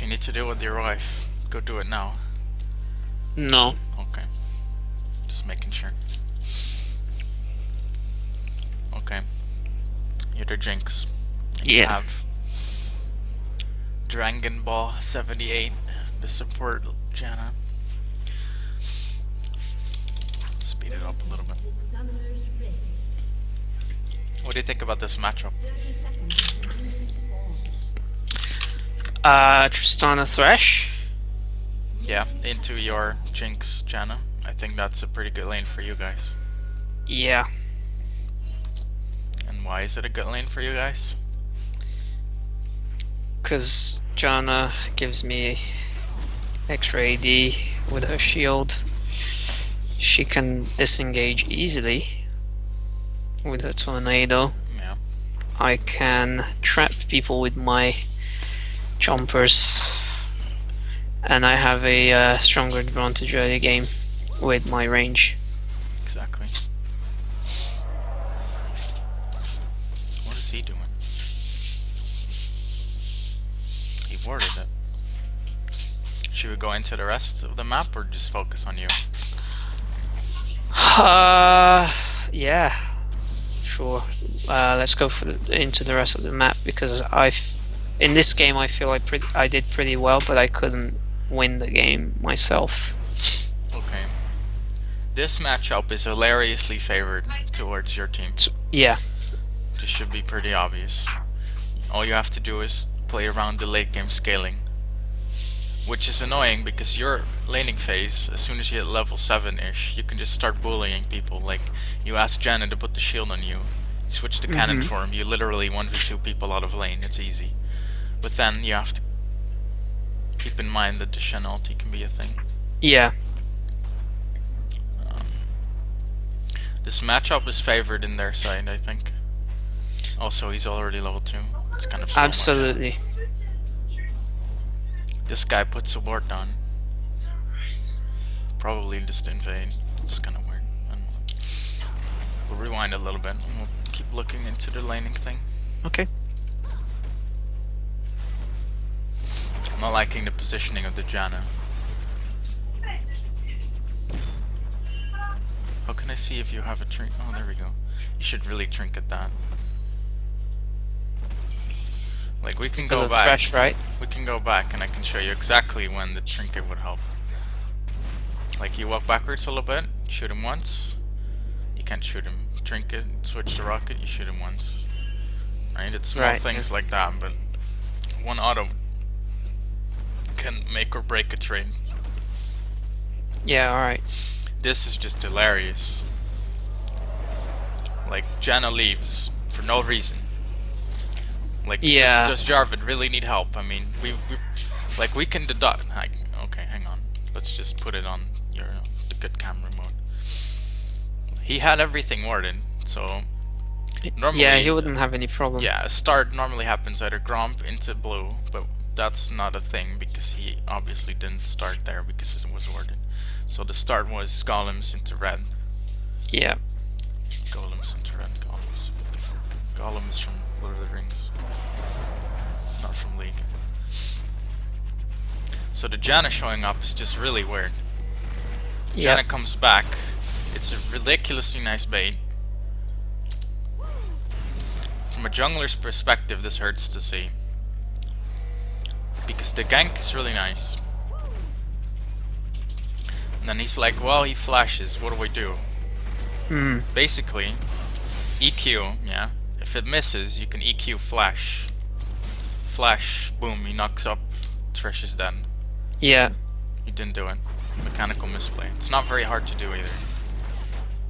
you need to deal with your wife, go do it now. No. Okay. Just making sure. Okay. You're the Jinx. And you Yeah. have Dragon Ball 78, the support Janna. Speed it up a little bit. What do you think about this matchup? Tristana Thresh. Yeah, into your Jinx Janna. I think that's a pretty good lane for you guys. Yeah. And why is it a good lane for you guys? Because Janna gives me extra AD with her shield. She can disengage easily with her tornado. Yeah. I can trap people with my chompers, and I have a stronger advantage early game with my range. Exactly. What is he doing? He warded it. Should we go into the rest of the map or just focus on you? Yeah, sure. Let's go into the rest of the map because in this game I feel I did pretty well, but I couldn't win the game myself. Okay. This matchup is hilariously favored towards your team. Yeah. This should be pretty obvious. All you have to do is play around the late game scaling. Which is annoying because your laning phase, as soon as you hit level 7-ish, you can just start bullying people. Like, you ask Janna to put the shield on you, switch to cannon form, you literally 1v2 people out of lane, it's easy. But then you have to keep in mind that the Shen ulti can be a thing. Yeah. This matchup is favored in their side, I think. Also, he's already level 2. It's kind of slow. Absolutely. This guy puts a ward down. Probably just invade. It's kind of weird. I don't know. We'll rewind a little bit and we'll keep looking into the laning thing. Okay. I'm not liking the positioning of the Janna. How can I see if you have a trinket? Oh, there we go. You should really trinket that. Like, we can go back. Thresh, right? We can go back and I can show you exactly when the trinket would help. Like, you walk backwards a little bit, shoot him once. You can't shoot him. Trinket, switch to rocket, you shoot him once. Right? It's small things like that, but one auto can make or break a trade. Yeah, alright. This is just hilarious. Like, Janna leaves for no reason. Like, yeah. does Jarvan really need help? I mean, we can deduct. Like, okay, hang on. Let's just put it on the good camera mode. He had everything warded, so normally, yeah, he wouldn't have any problem. Yeah, a start normally happens either Gromp into blue, but that's not a thing because he obviously didn't start there because it was warded. So the start was Golems into red. Yeah. Golems into red. Golems. What the fuck? Golems from Lord of the Rings. Not from League. So the Janna showing up is just really weird. Yeah. Janna comes back. It's a ridiculously nice bait. From a jungler's perspective, this hurts to see. Because the gank is really nice. And then he's like, well, he flashes, what do we do? Basically, EQ, yeah. If it misses, you can EQ flash. Flash, boom, he knocks up, Thresh is dead. Yeah. He didn't do it. Mechanical misplay. It's not very hard to do either.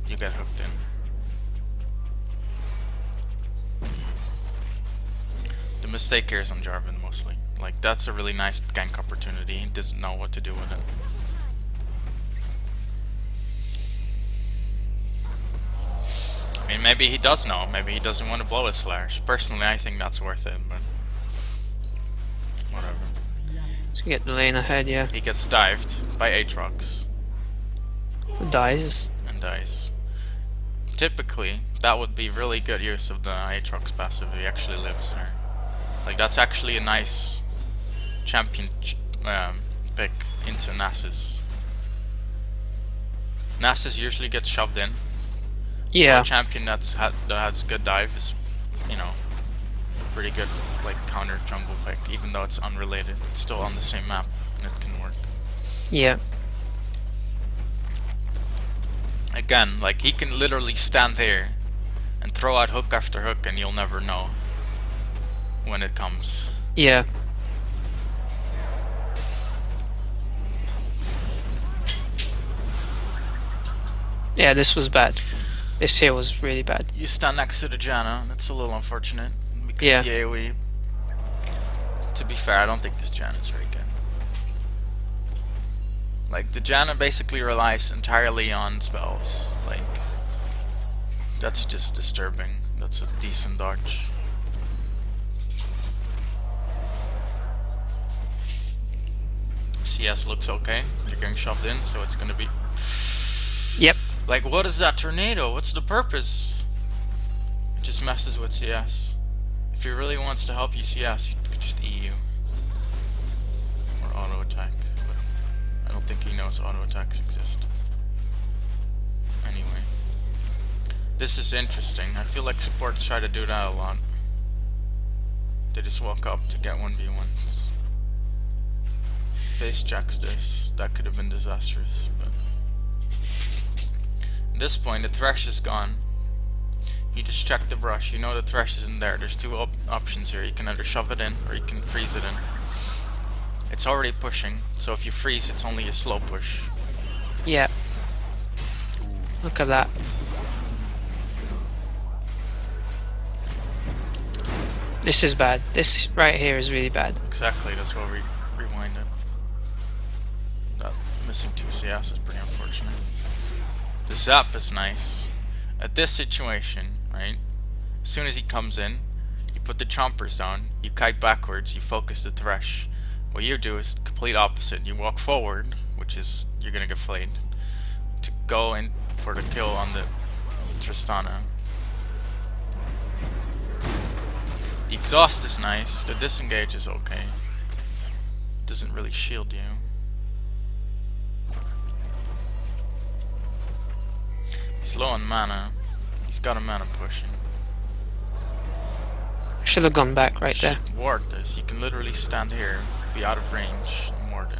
You get hooked in. The mistake here is on Jarvan mostly. Like, that's a really nice gank opportunity. He doesn't know what to do with it. I mean, maybe he does know. Maybe he doesn't want to blow his flash. Personally, I think that's worth it, but whatever. Let's get the lane ahead, yeah. He gets dived by Aatrox. Who dies? And dies. Typically, that would be really good use of the Aatrox passive if he actually lives there. Like, that's actually a nice champion pick into Nasus. Nasus usually gets shoved in. Yeah. So a champion that has good dive is, you know, pretty good like counter jungle pick, even though it's unrelated. It's still on the same map and it can work. Yeah. Again, like he can literally stand there and throw out hook after hook and you'll never know when it comes. Yeah. Yeah, this was bad. This here was really bad. You stand next to the Janna, that's a little unfortunate because Yeah. of the AoE. To be fair, I don't think this Janna is very good. Like, the Janna basically relies entirely on spells. Like, that's just disturbing. That's a decent dodge. CS looks okay. You're getting shoved in, so it's gonna be... Yep. Like, what is that tornado? What's the purpose? It just messes with CS. If he really wants to help you CS, you could just EU. Or auto attack. But I don't think he knows auto attacks exist. Anyway. This is interesting. I feel like supports try to do that a lot. They just walk up to get 1v1s. Face checks this. That could have been disastrous, but... At this point, the Thresh is gone. You just check the brush. You know the Thresh isn't there. There's two options here. You can either shove it in, or you can freeze it in. It's already pushing, so if you freeze, it's only a slow push. Yeah. Look at that. This is bad. This right here is really bad. Exactly, that's why we rewind it. That missing 2 CS is pretty unfortunate. The zap is nice. At this situation, right? As soon as he comes in, you put the chompers down, you kite backwards, you focus the Thresh. What you do is the complete opposite. You walk forward, which is you're gonna get flayed, to go in for the kill on the Tristana. The exhaust is nice, the disengage is okay. Doesn't really shield you. He's low on mana. He's got a mana pushing. Should have gone back right there. Should ward this. You can literally stand here, be out of range, and ward it.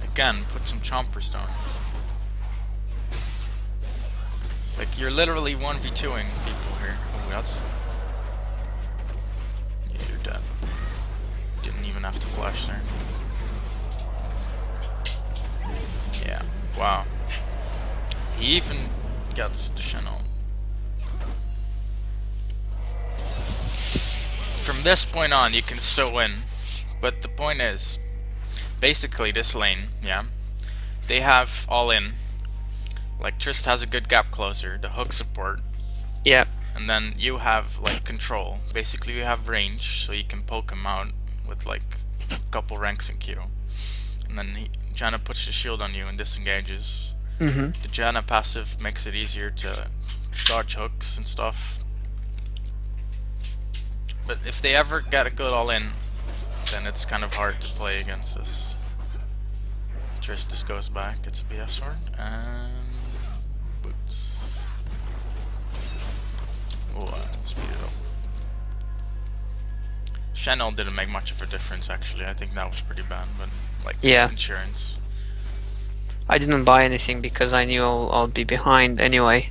Again, put some chompers down. Like, you're literally 1v2ing people here. Oh, that's... Yeah, you're dead. Didn't even have to flash there. Yeah, wow. He even gets the Chanel. From this point on, you can still win. But the point is, basically this lane, yeah, they have all in. Like, Trist has a good gap closer, the hook support. Yeah. And then you have, like, control. Basically, you have range, so you can poke him out with, like, a couple ranks in Q. And then Janna puts the shield on you and disengages. Mm-hmm. The Janna passive makes it easier to dodge hooks and stuff. But if they ever get a good all-in, then it's kind of hard to play against this. Trist just goes back, gets a BF sword, and boots. Oh, speed it up. Chanel didn't make much of a difference actually. I think that was pretty bad, but like, Yeah. insurance. I didn't buy anything because I knew I'll be behind anyway.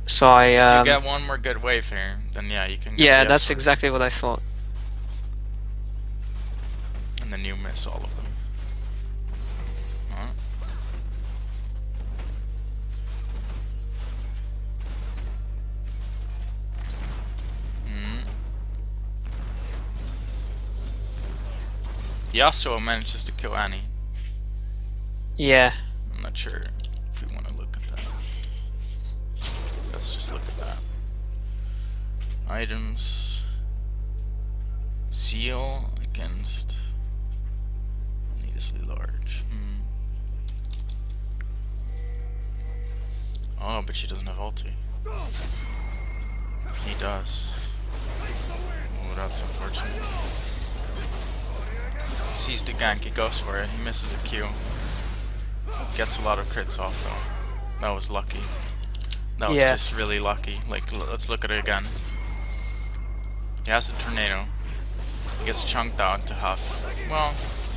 So I If you get one more good wave here, then yeah, you can get yeah, the that's S1. exactly what I thought. And then you miss all of them. Huh? Yasuo manages to kill Annie. Yeah. I'm not sure if we want to look at that. Let's just look at that. Items. Seal against needlessly large. Oh, but she doesn't have ulti. He does. that's unfortunate. Sees the gank, he goes for it, he misses a Q. Gets a lot of crits off though. That was lucky. That was just really lucky. Like, let's look at it again. He has the tornado. He gets chunked out to half. Well,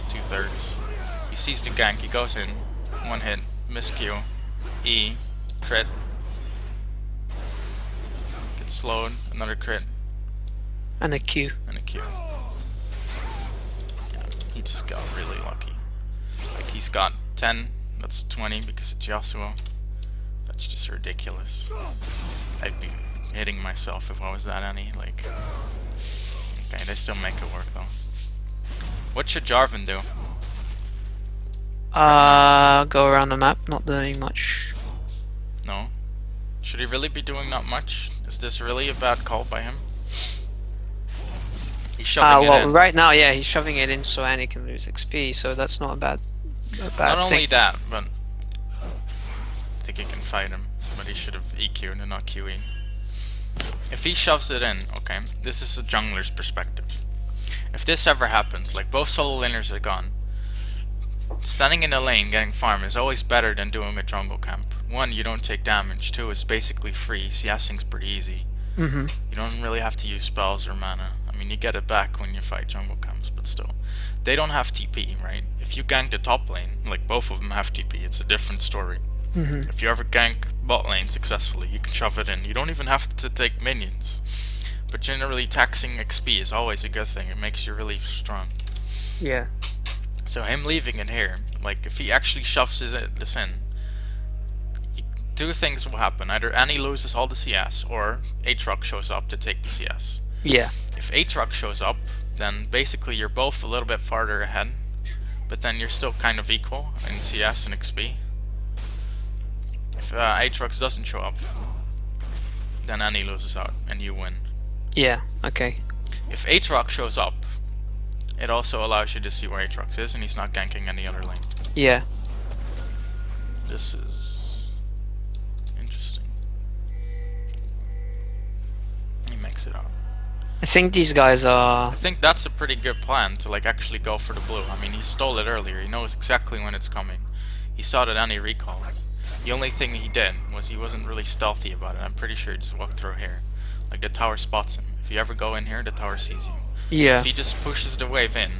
2/3. He sees the gank, he goes in. One hit, miss Q. E, crit. Gets slowed, another crit. And a Q. And a Q. Yeah, he just got really lucky. Like, he's got 10, that's 20 because it's Yasuo. That's just ridiculous. I'd be hitting myself if I was that any. Like, okay, they still make it work though. What should Jarvan do? Go around the map, not doing much. No? Should he really be doing not much? Is this really a bad call by him? He's shoving it in. Right now, yeah, he's shoving it in so Annie can lose XP, so that's not a bad thing. Not only that, but I think he can fight him, but he should have EQ'd and not QE. If he shoves it in, okay, this is a jungler's perspective. If this ever happens, like both solo laners are gone, standing in a lane getting farm is always better than doing a jungle camp. One, you don't take damage. Two, it's basically free. CSing's pretty easy. You don't really have to use spells or mana. I mean, you get it back when you fight jungle camps, but still. They don't have TP, right? If you gank the top lane, like both of them have TP, it's a different story. If you ever gank bot lane successfully, you can shove it in. You don't even have to take minions. But generally, taxing XP is always a good thing. It makes you really strong. Yeah. So him leaving it here, like if he actually shoves this in, two things will happen. Either Annie loses all the CS, or Aatrox shows up to take the CS. Yeah. If Aatrox shows up, then basically you're both a little bit farther ahead, but then you're still kind of equal in CS and XP. If Aatrox doesn't show up, then Annie loses out and you win. Yeah, okay. If Aatrox shows up, it also allows you to see where Aatrox is and he's not ganking any other lane. Yeah. This is interesting. He makes it out. I think these guys are... I think that's a pretty good plan to like actually go for the blue. I mean, he stole it earlier. He knows exactly when it's coming. He saw that Annie recall. The only thing he did was he wasn't really stealthy about it. I'm pretty sure he just walked through here. Like the tower spots him. If you ever go in here, the tower sees you. Yeah. If he just pushes the wave in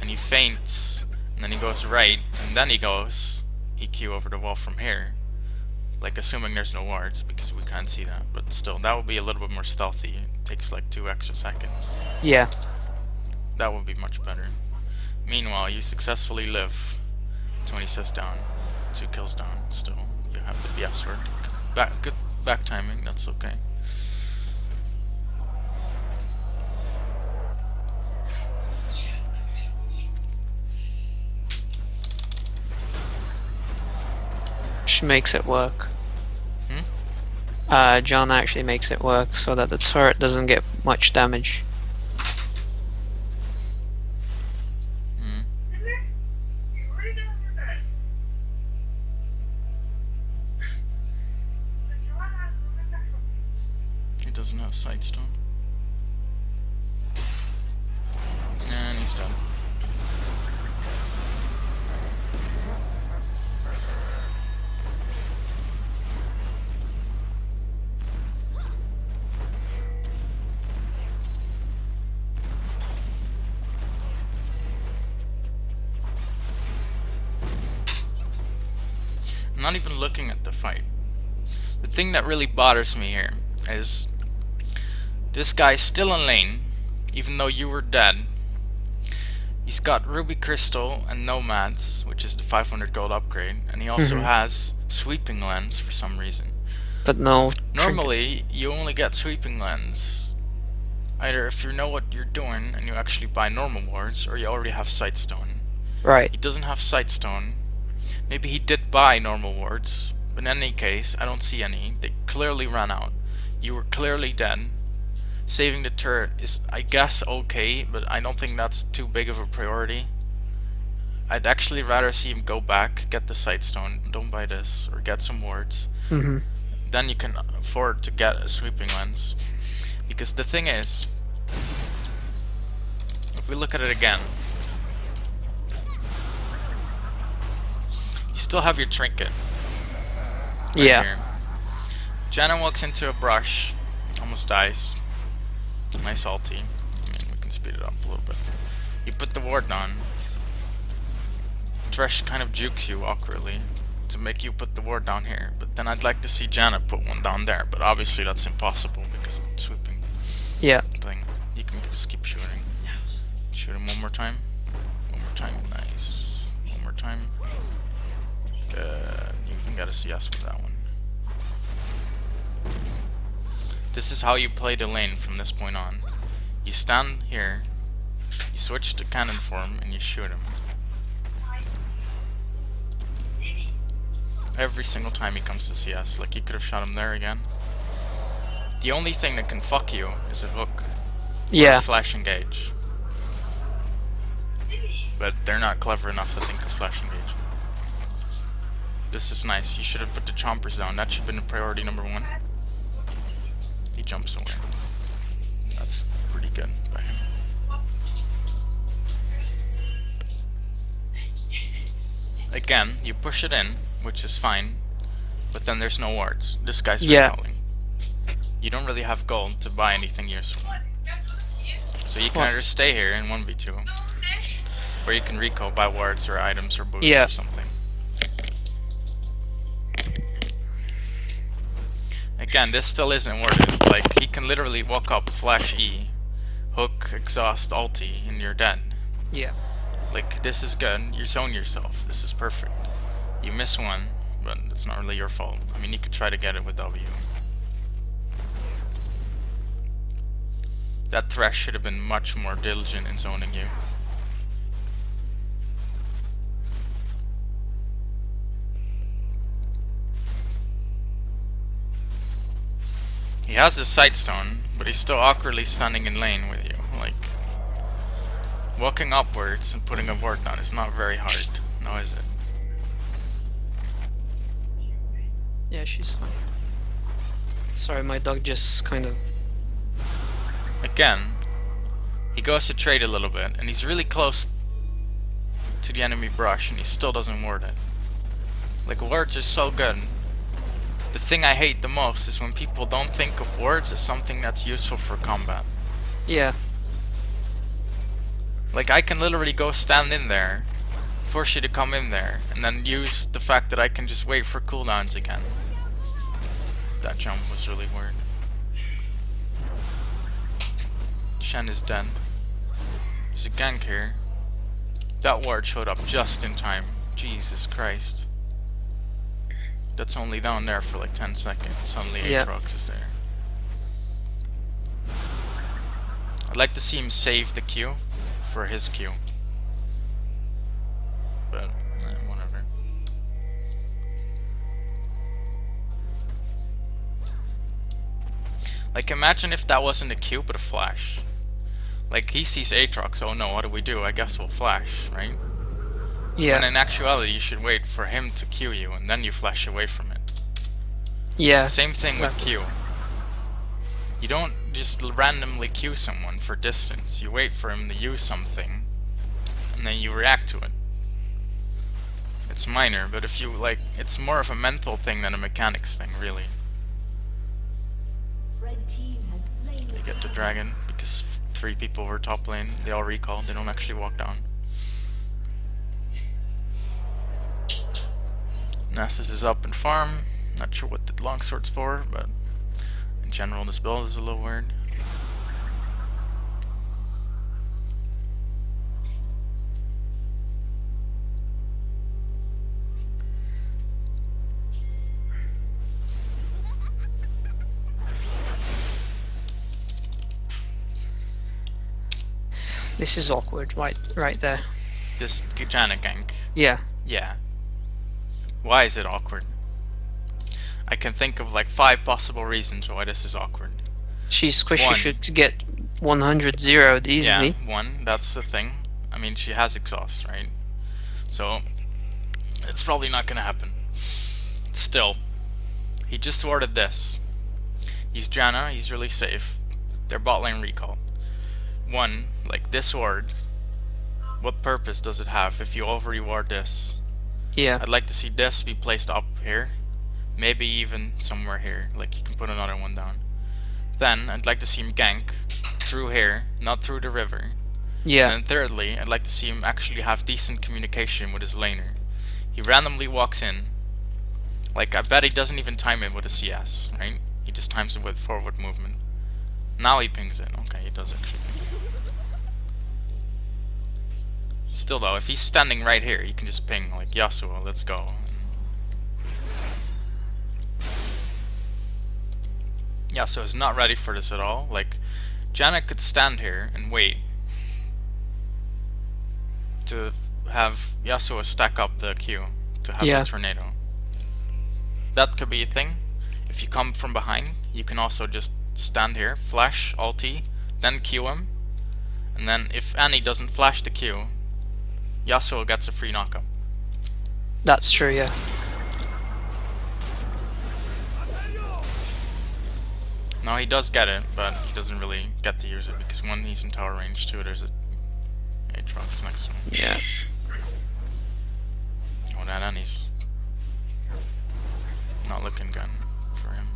and he feints and then he goes right and then he goes EQ over the wall from here, like assuming there's no wards because we can't see that, but still that would be a little bit more stealthy. It takes like 2 extra seconds. Yeah. That would be much better. Meanwhile, you successfully live 20 assists down, 2 kills down. Still, you have the BF sword. Good back timing. That's okay. She makes it work. John actually makes it work so that the turret doesn't get much damage. He doesn't have Sightstone. And he's done. I'm not even looking at the fight. The thing that really bothers me here is this guy's still in lane, even though you were dead. He's got Ruby Crystal and Nomads, which is the 500 gold upgrade, and he also has Sweeping Lens for some reason. But no Normally, trinkets. you only get Sweeping Lens either if you know what you're doing and you actually buy normal wards, or you already have Sightstone. Right. He doesn't have Sightstone. Maybe he did buy normal wards, but in any case, I don't see any. They clearly ran out. You were clearly dead. Saving the turret is, I guess, okay, but I don't think that's too big of a priority. I'd actually rather see him go back, get the Sightstone, don't buy this, or get some wards. Then you can afford to get a Sweeping Lens. Because the thing is, we look at it again, you still have your trinket. Right Yeah. here. Janna walks into a brush, almost dies. Nice ulti. I mean, we can speed it up a little bit. You put the ward on. Thresh kind of jukes you awkwardly to make you put the ward down here, but then I'd like to see Janna put one down there, but obviously that's impossible because it's sweeping Yeah. thing. You can just keep shooting. Shoot him one more time. One more time. Nice. One more time. Good. You even got a CS with that one. This is how you play the lane from this point on. You stand here, you switch to cannon form, and you shoot him. Every single time he comes to CS. Like, you could have shot him there again. The only thing that can fuck you is a hook. Yeah. Or flash engage. But they're not clever enough to think of flash engage. This is nice. You should have put the chompers down. That should have been priority number 1. He jumps away. That's pretty good by him. Again, you push it in, which is fine, but then there's no wards. This guy's recalling. You don't really have gold to buy anything useful. So you can either stay here in 1v2, or you can recall, buy wards or items or boosts or something. Again, this still isn't worded. Like, he can literally walk up, flash E, hook, exhaust, ulti, and you're dead. Yeah. Like, this is good. You zone yourself. This is perfect. You miss one, but it's not really your fault. I mean, you could try to get it with W. That Thresh should have been much more diligent in zoning you. He has his sightstone, but he's still awkwardly standing in lane with you. Like, walking upwards and putting a ward down is not very hard, now is it? Yeah, she's fine. Sorry, my dog just kind of... Again, he goes to trade a little bit, and he's really close to the enemy brush, and he still doesn't ward it. Like, wards are so good. The thing I hate the most is when people don't think of wards as something that's useful for combat. Yeah. Like, I can literally go stand in there, force you to come in there, and then use the fact that I can just wait for cooldowns again. That jump was really weird. Shen is dead. There's a gank here. That ward showed up just in time. Jesus Christ. That's only down there for like 10 seconds. Suddenly Aatrox is there. I'd like to see him save the Q for his Q. But, whatever. Like, imagine if that wasn't a Q but a flash. Like, he sees Aatrox, oh no, what do we do? I guess we'll flash, right? Yeah. And in actuality, you should wait for him to Q you, and then you flash away from it. Yeah. Same thing with Q. You don't just randomly Q someone for distance. You wait for him to use something, and then you react to it. It's minor, but if you, like, it's more of a mental thing than a mechanics thing, really. They get the dragon, because 3 people were top lane, they all recalled, they don't actually walk down. Nasus is up in farm. Not sure what the longsword's for, but in general this build is a little weird. This is awkward, right there. This Janna gank. Yeah. Yeah. Why is it awkward? I can think of like 5 possible reasons why this is awkward. She's squishy, should get 100 zeroed easily. Yeah, 1, that's the thing. I mean, she has exhaust, right? So, it's probably not gonna happen. Still, he just warded this. He's Janna, he's really safe. They're bot lane recall. one, like this ward, what purpose does it have if you over-reward this? Yeah. I'd like to see this be placed up here, maybe even somewhere here, like you can put another one down. Then I'd like to see him gank through here, not through the river. Yeah. And then thirdly, I'd like to see him actually have decent communication with his laner. He randomly walks in, like I bet he doesn't even time it with a CS, right? He just times it with forward movement. Now he pings it. Okay, he does actually ping it. Still though, if he's standing right here, he can just ping like Yasuo, let's go. Yasuo's not ready for this at all. Like, Janna could stand here and wait to have Yasuo stack up the Q to have Yeah. the tornado. That could be a thing. If you come from behind, you can also just stand here, flash, ulti, then Q him. And then if Annie doesn't flash the Q, Yasuo gets a free knockup. That's true, yeah. No, he does get it, but he doesn't really get to use it because one, he's in tower range, two, there's a Aatrox next to him. Yeah. Oh, that Annie's not looking good for him.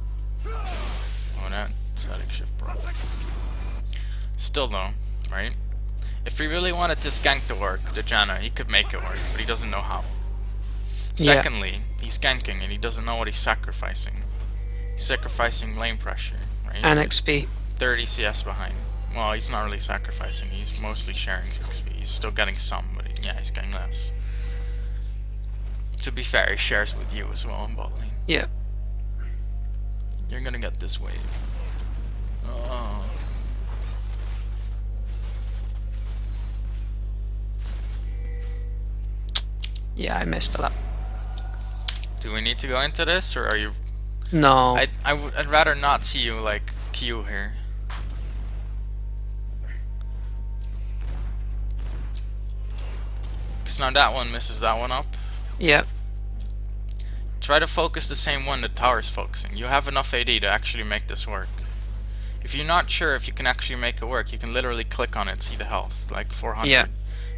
Oh, that static shift broke. Still though, right? If he really wanted this gank to work, the Janna, he could make it work, but he doesn't know how. Yeah. Secondly, he's ganking and he doesn't know what he's sacrificing. He's sacrificing lane pressure, right? And XP. 30 CS behind. Well, he's not really sacrificing, he's mostly sharing XP. He's still getting some, but yeah, he's getting less. To be fair, he shares with you as well in bot lane. Yeah. You're gonna get this wave. Oh. Yeah, I messed it up. Do we need to go into this, or are you... No. I'd rather not see you, like, Q here. Because now that one misses that one up. Yeah. Try to focus the same one the tower's focusing. You have enough AD to actually make this work. If you're not sure if you can actually make it work, you can literally click on it, see the health. Like 400. Yeah.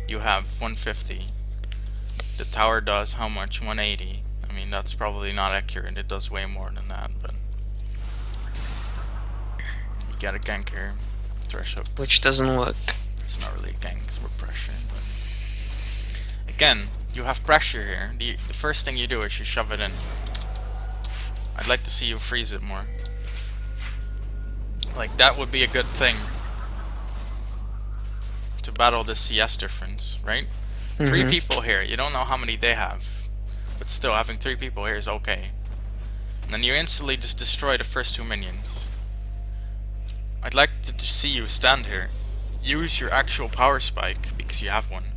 You have 150. The tower does how much? 180. I mean, that's probably not accurate. It does way more than that, but... You get a gank here. Thresh hook. Which doesn't work. It's not really a gank, it's more pressure. But... Again, you have pressure here. The first thing you do is you shove it in. I'd like to see you freeze it more. Like, that would be a good thing to battle the CS difference, right? 3 people here, you don't know how many they have. But still, having 3 people here is okay. And then you instantly just destroy the first 2 minions. I'd like to see you stand here. Use your actual power spike, because you have one.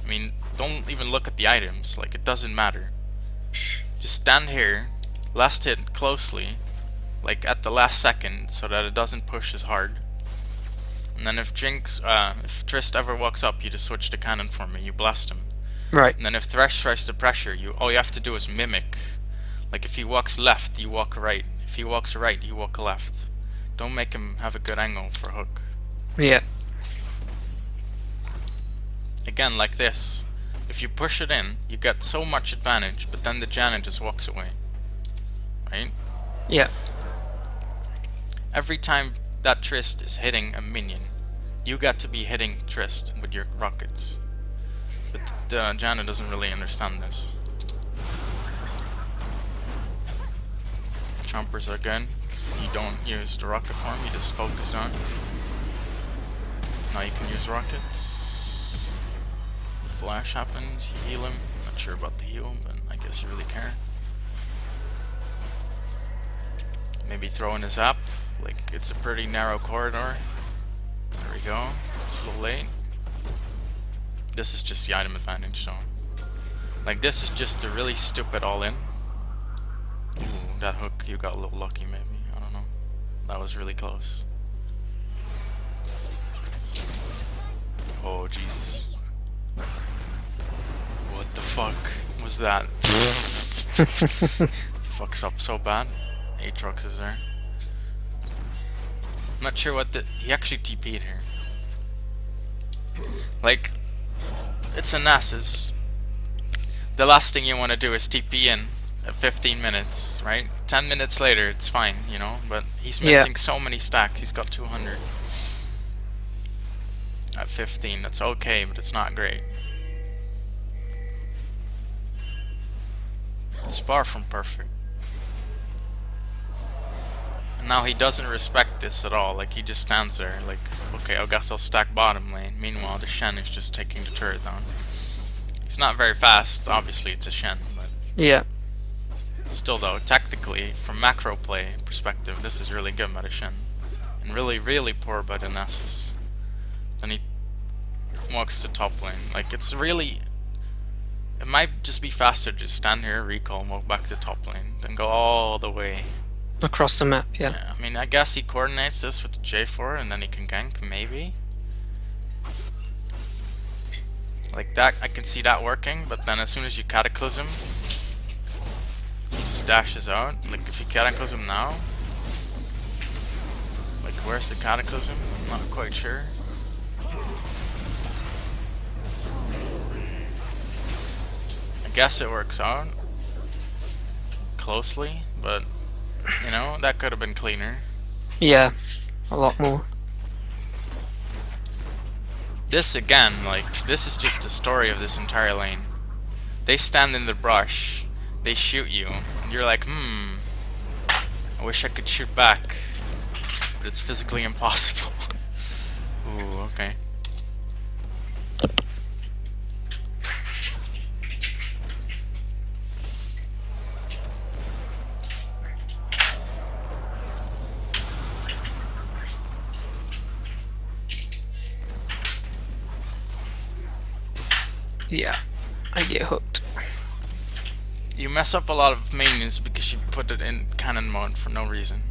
I mean, don't even look at the items, like it doesn't matter. Just stand here, last hit closely, like at the last second, so that it doesn't push as hard. And then if if Trist ever walks up, you just switch the cannon for me, you blast him. Right. And then if Thresh tries to pressure you, all you have to do is mimic. Like if he walks left, you walk right. If he walks right, you walk left. Don't make him have a good angle for a hook. Yeah. Again, like this. If you push it in, you get so much advantage, but then the Janna just walks away. Right? Yeah. Every time that Trist is hitting a minion, you got to be hitting Trist with your rockets. But the Janna doesn't really understand this. Chompers are good. You don't use the rocket form, you just focus on. Now you can use rockets. Flash happens, you heal him. Not sure about the heal, but I guess you really care. Maybe throw in a zap. Like, it's a pretty narrow corridor. There we go. It's a little late. This is just the item advantage, so. Like, this is just a really stupid all-in. Ooh, that hook, you got a little lucky maybe. I don't know. That was really close. Oh, Jesus. What the fuck was that? Fucks up so bad. Aatrox is there. I'm not sure what he actually TP'd here. Like, it's a Nasus. The last thing you want to do is TP in at 15 minutes, right? 10 minutes later, it's fine, you know? But he's missing so many stacks. He's got 200. At 15, that's okay, but it's not great. It's far from perfect. And now he doesn't respect this at all. Like, he just stands there like, okay, I guess I'll stack bottom lane. Meanwhile, the Shen is just taking the turret down. He's not very fast, obviously it's a Shen, but Yeah. still though, tactically, from macro play perspective, this is really good by the Shen. And really, really poor by the Nasus. Then he walks to top lane. Like, it's really... It might just be faster to just stand here, recall, and walk back to top lane, than go all the way. Across the map, yeah. Yeah, I mean, I guess he coordinates this with the J4 and then he can gank, maybe. Like that, I can see that working, but then as soon as you Cataclysm, he just dashes out. Like, if you Cataclysm now, like, where's the Cataclysm? I'm not quite sure. I guess it works out closely, but you know, that could have been cleaner. Yeah, a lot more. This again, like, this is just the story of this entire lane. They stand in the brush, they shoot you, and you're like, I wish I could shoot back, but it's physically impossible. Ooh, okay. Yeah, I get hooked. You mess up a lot of minions because you put it in cannon mode for no reason.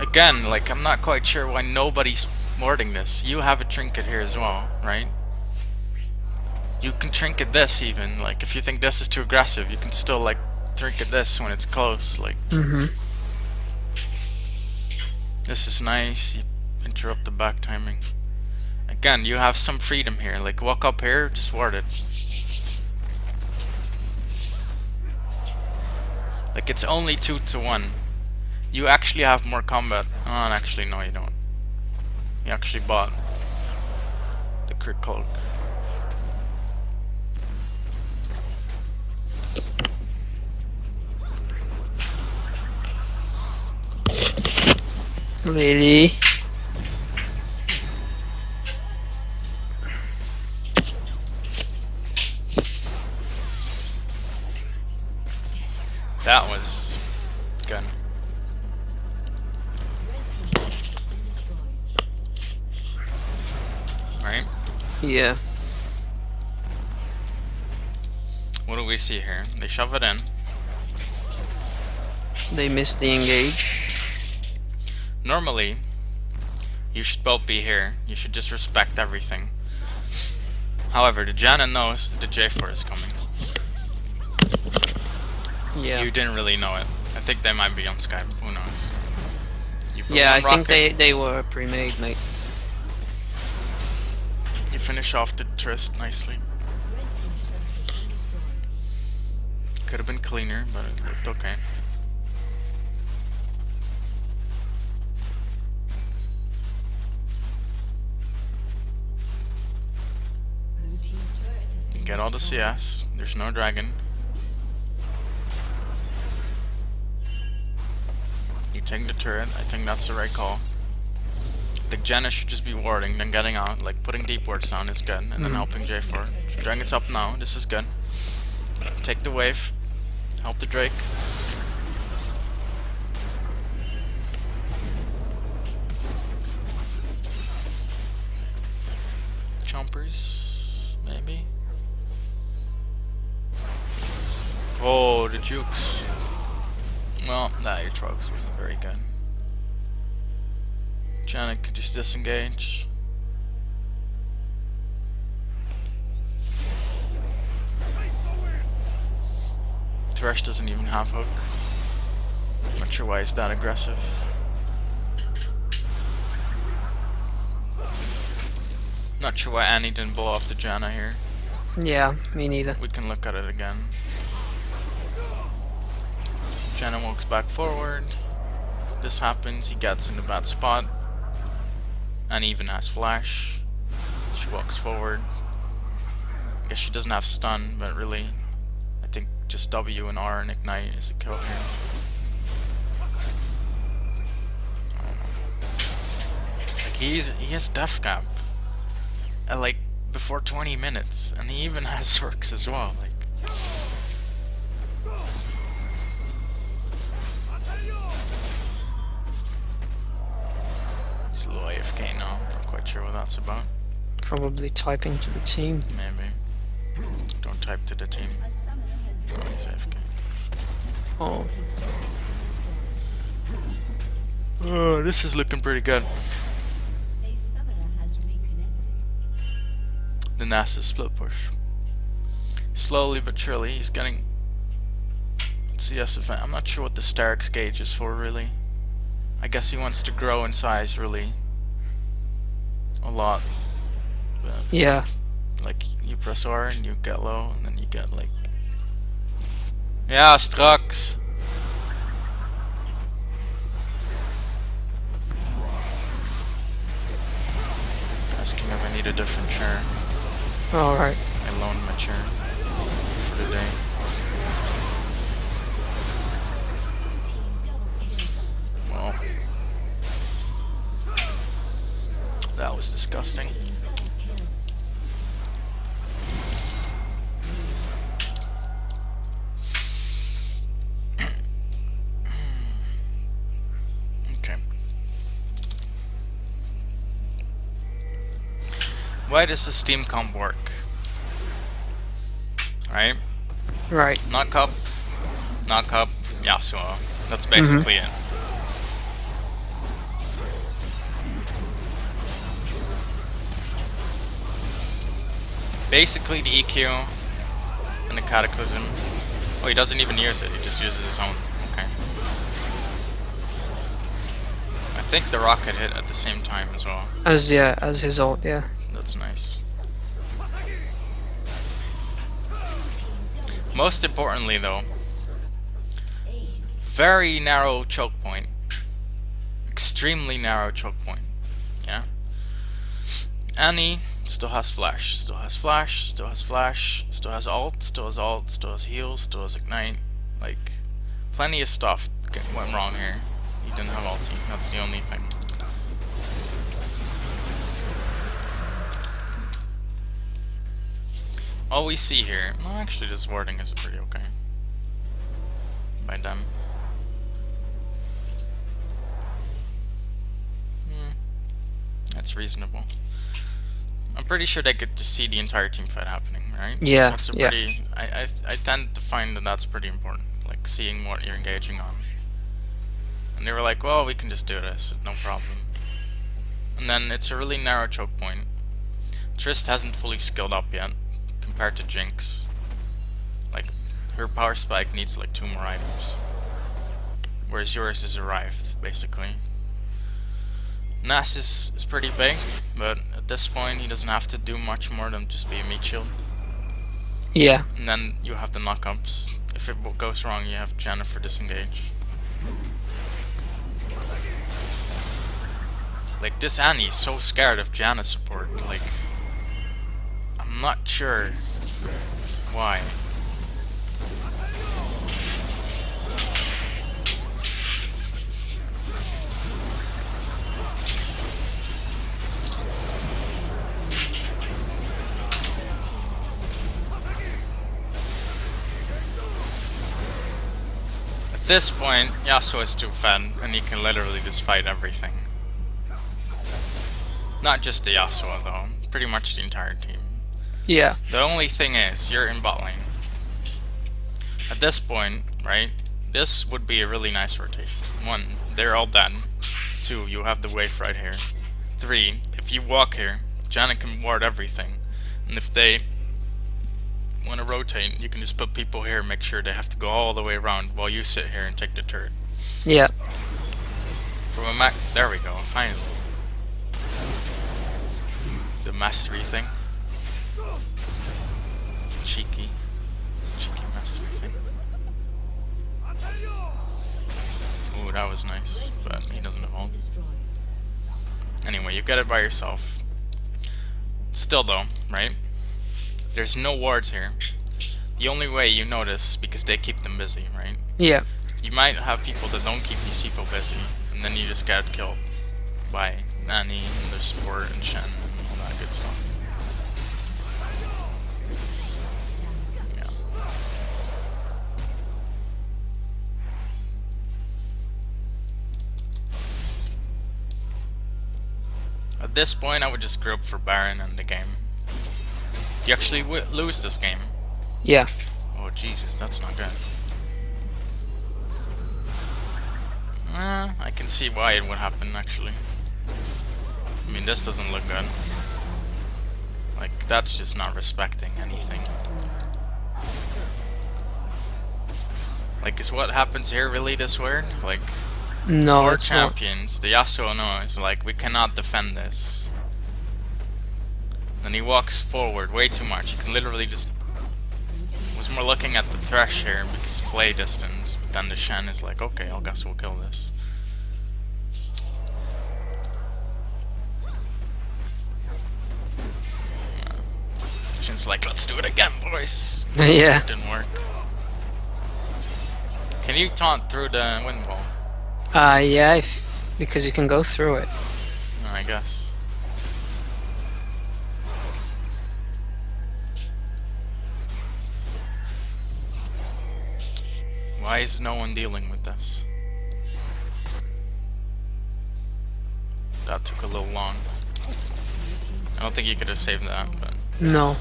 Again, like, I'm not quite sure why nobody's warding this. You have a trinket here as well, right? You can trinket this even. Like, if you think this is too aggressive, you can still, like, trinket this when it's close. Like, this is nice. You interrupt the back timing. Again, you have some freedom here. Like, walk up here, just ward it. Like, it's only 2 to 1. You actually have more combat. Oh, actually, no, you don't. You actually bought the Crit Cloak. Really? That was good. Right? Yeah. What do we see here? They shove it in. They missed the engage. Normally, you should both be here. You should just respect everything. However, the Janna knows that the J4 is coming. Yeah. You didn't really know it. I think they might be on Skype. Who knows? You put Yeah, I one think rocket, they were pre-made, mate. You finish off the Trist nicely. Could have been cleaner, but it looked okay. Get all the CS. There's no dragon. You take the turret. I think that's the right call. The Janna should just be warding, then getting out. Like, putting deep wards down is good, and then helping J4. Dragon's up now. This is good. Take the wave. Help the Drake. Chompers, maybe. Oh, the jukes. Well, that Aatrox wasn't very good. Janna could just disengage. Thresh doesn't even have hook. Not sure why he's that aggressive. Not sure why Annie didn't blow up the Janna here. Yeah, me neither. We can look at it again. Janna walks back forward. This happens, he gets in a bad spot. Annie even has flash. She walks forward. I guess she doesn't have stun, but really, I think just W and R and ignite is a kill here. I don't know. Like he has death cap at like before 20 minutes, and he even has Zerks as well. Like, he's a little AFK now. Not quite sure what that's about. Probably typing to the team. Maybe. Don't type to the team. Oh, he's AFK. Oh, Oh, this is looking pretty good. The NASA split push. Slowly but surely, he's getting CS event. I'm not sure what the Starks gauge is for, really. I guess he wants to grow in size, really. A lot. But, yeah. like, you press R and you get low, and then you get, like... Yeah, straks! Asking if I need a different chair. Alright. I loaned my chair for the day. Well, that was disgusting. Okay. Why does the Steam comp work? Right? Right. Knock up, Yasuo. That's basically it. Basically the EQ and the Cataclysm. Oh, he doesn't even use it, he just uses his own. Okay. I think the rocket hit at the same time as well. As his ult, yeah. That's nice. Most importantly though, very narrow choke point. Extremely narrow choke point. Yeah? Annie still has flash, still has flash, still has flash, still has ult, still has ult, still has heal, still has ignite. Like, plenty of stuff went wrong here. He didn't have ulti, that's the only thing. All we see here, no, actually this wording is pretty okay by them. That's reasonable. I'm pretty sure they could just see the entire team fight happening, right? Yeah, That's a pretty. I tend to find that that's pretty important, like seeing what you're engaging on. And they were like, well, we can just do this, no problem. And then it's a really narrow choke point. Trist hasn't fully skilled up yet. Compared to Jinx, like her power spike needs like 2 more items, whereas yours is arrived basically. Nass is pretty big, but at this point he doesn't have to do much more than just be a meat shield. Yeah. And then you have the knockups. If it goes wrong, you have Janna for disengage. Like this Annie is so scared of Janna support. Like, I'm not sure why. At this point, Yasuo is too fed, and he can literally just fight everything. Not just the Yasuo though, pretty much the entire team. Yeah. The only thing is, you're in bot lane. At this point, right, this would be a really nice rotation. 1, they're all dead. 2, you have the wave right here. 3, if you walk here, Janna can ward everything. And if they want to rotate, you can just put people here and make sure they have to go all the way around while you sit here and take the turret. Yeah. From a there we go, finally. The mastery thing. Cheeky mastery thing. Ooh, that was nice, but he doesn't have ult. Anyway, you get it by yourself. Still though, right? There's no wards here. The only way you notice, because they keep them busy, right? Yeah. You might have people that don't keep these people busy, and then you just get killed by Annie and their support and Shen and all that good stuff. Yeah. At this point, I would just group for Baron and the game. You actually lose this game. Yeah. Oh Jesus, that's not good. I can see why it would happen actually. I mean, this doesn't look good. Like, that's just not respecting anything. Like, is what happens here really this weird? Like, No, four it's not. champions, the Yasuo knows, like, we cannot defend this. Then he walks forward way too much. You can literally just... was more looking at the Thresh here because flay distance. But then the Shen is like, okay, I guess we'll kill this. Shen's like, let's do it again, boys. Yeah. It didn't work. Can you taunt through the wind wall? Yeah, because you can go through it. Oh, I guess. Why is no one dealing with this? That took a little long. I don't think you could have saved that, but... No.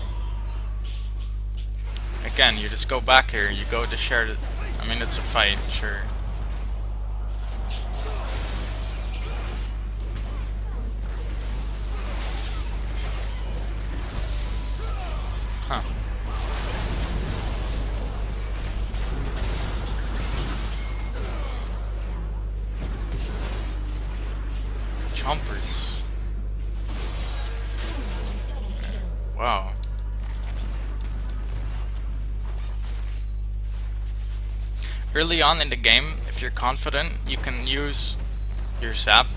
Again, you just go back here, you go to share it. I mean, it's a fight, sure. Huh. Chompers. Wow. Early on in the game, if you're confident, you can use your zap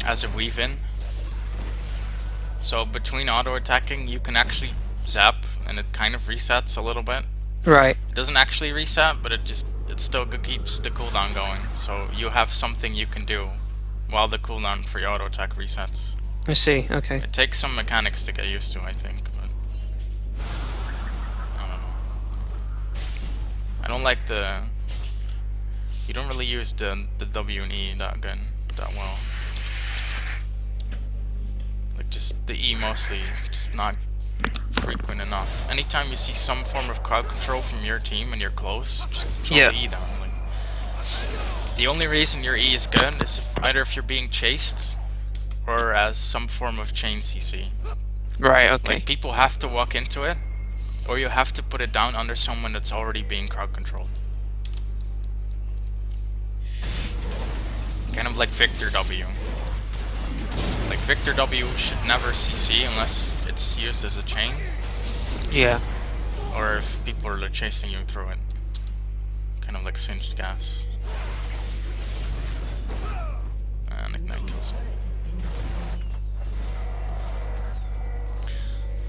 as a weave in. So between auto attacking, you can actually zap, and it kind of resets a little bit. Right. It doesn't actually reset, but it still keeps the cooldown going. So you have something you can do while the cooldown for your auto attack resets. I see. Okay. It takes some mechanics to get used to, I think, but I don't know. I don't like the... You don't really use the W and E that well. Like, just the E mostly, just not frequent enough. Anytime you see some form of crowd control from your team and you're close, just throw the E down. Like, the only reason your E is good is either if you're being chased or as some form of chain CC. Right. Okay. Like, people have to walk into it, or you have to put it down under someone that's already being crowd controlled. Kind of like Victor W. Like, Victor W should never CC unless it's used as a chain, Yeah. or if people are like chasing you through it. Kind of like singed gas. And Ignite kills him.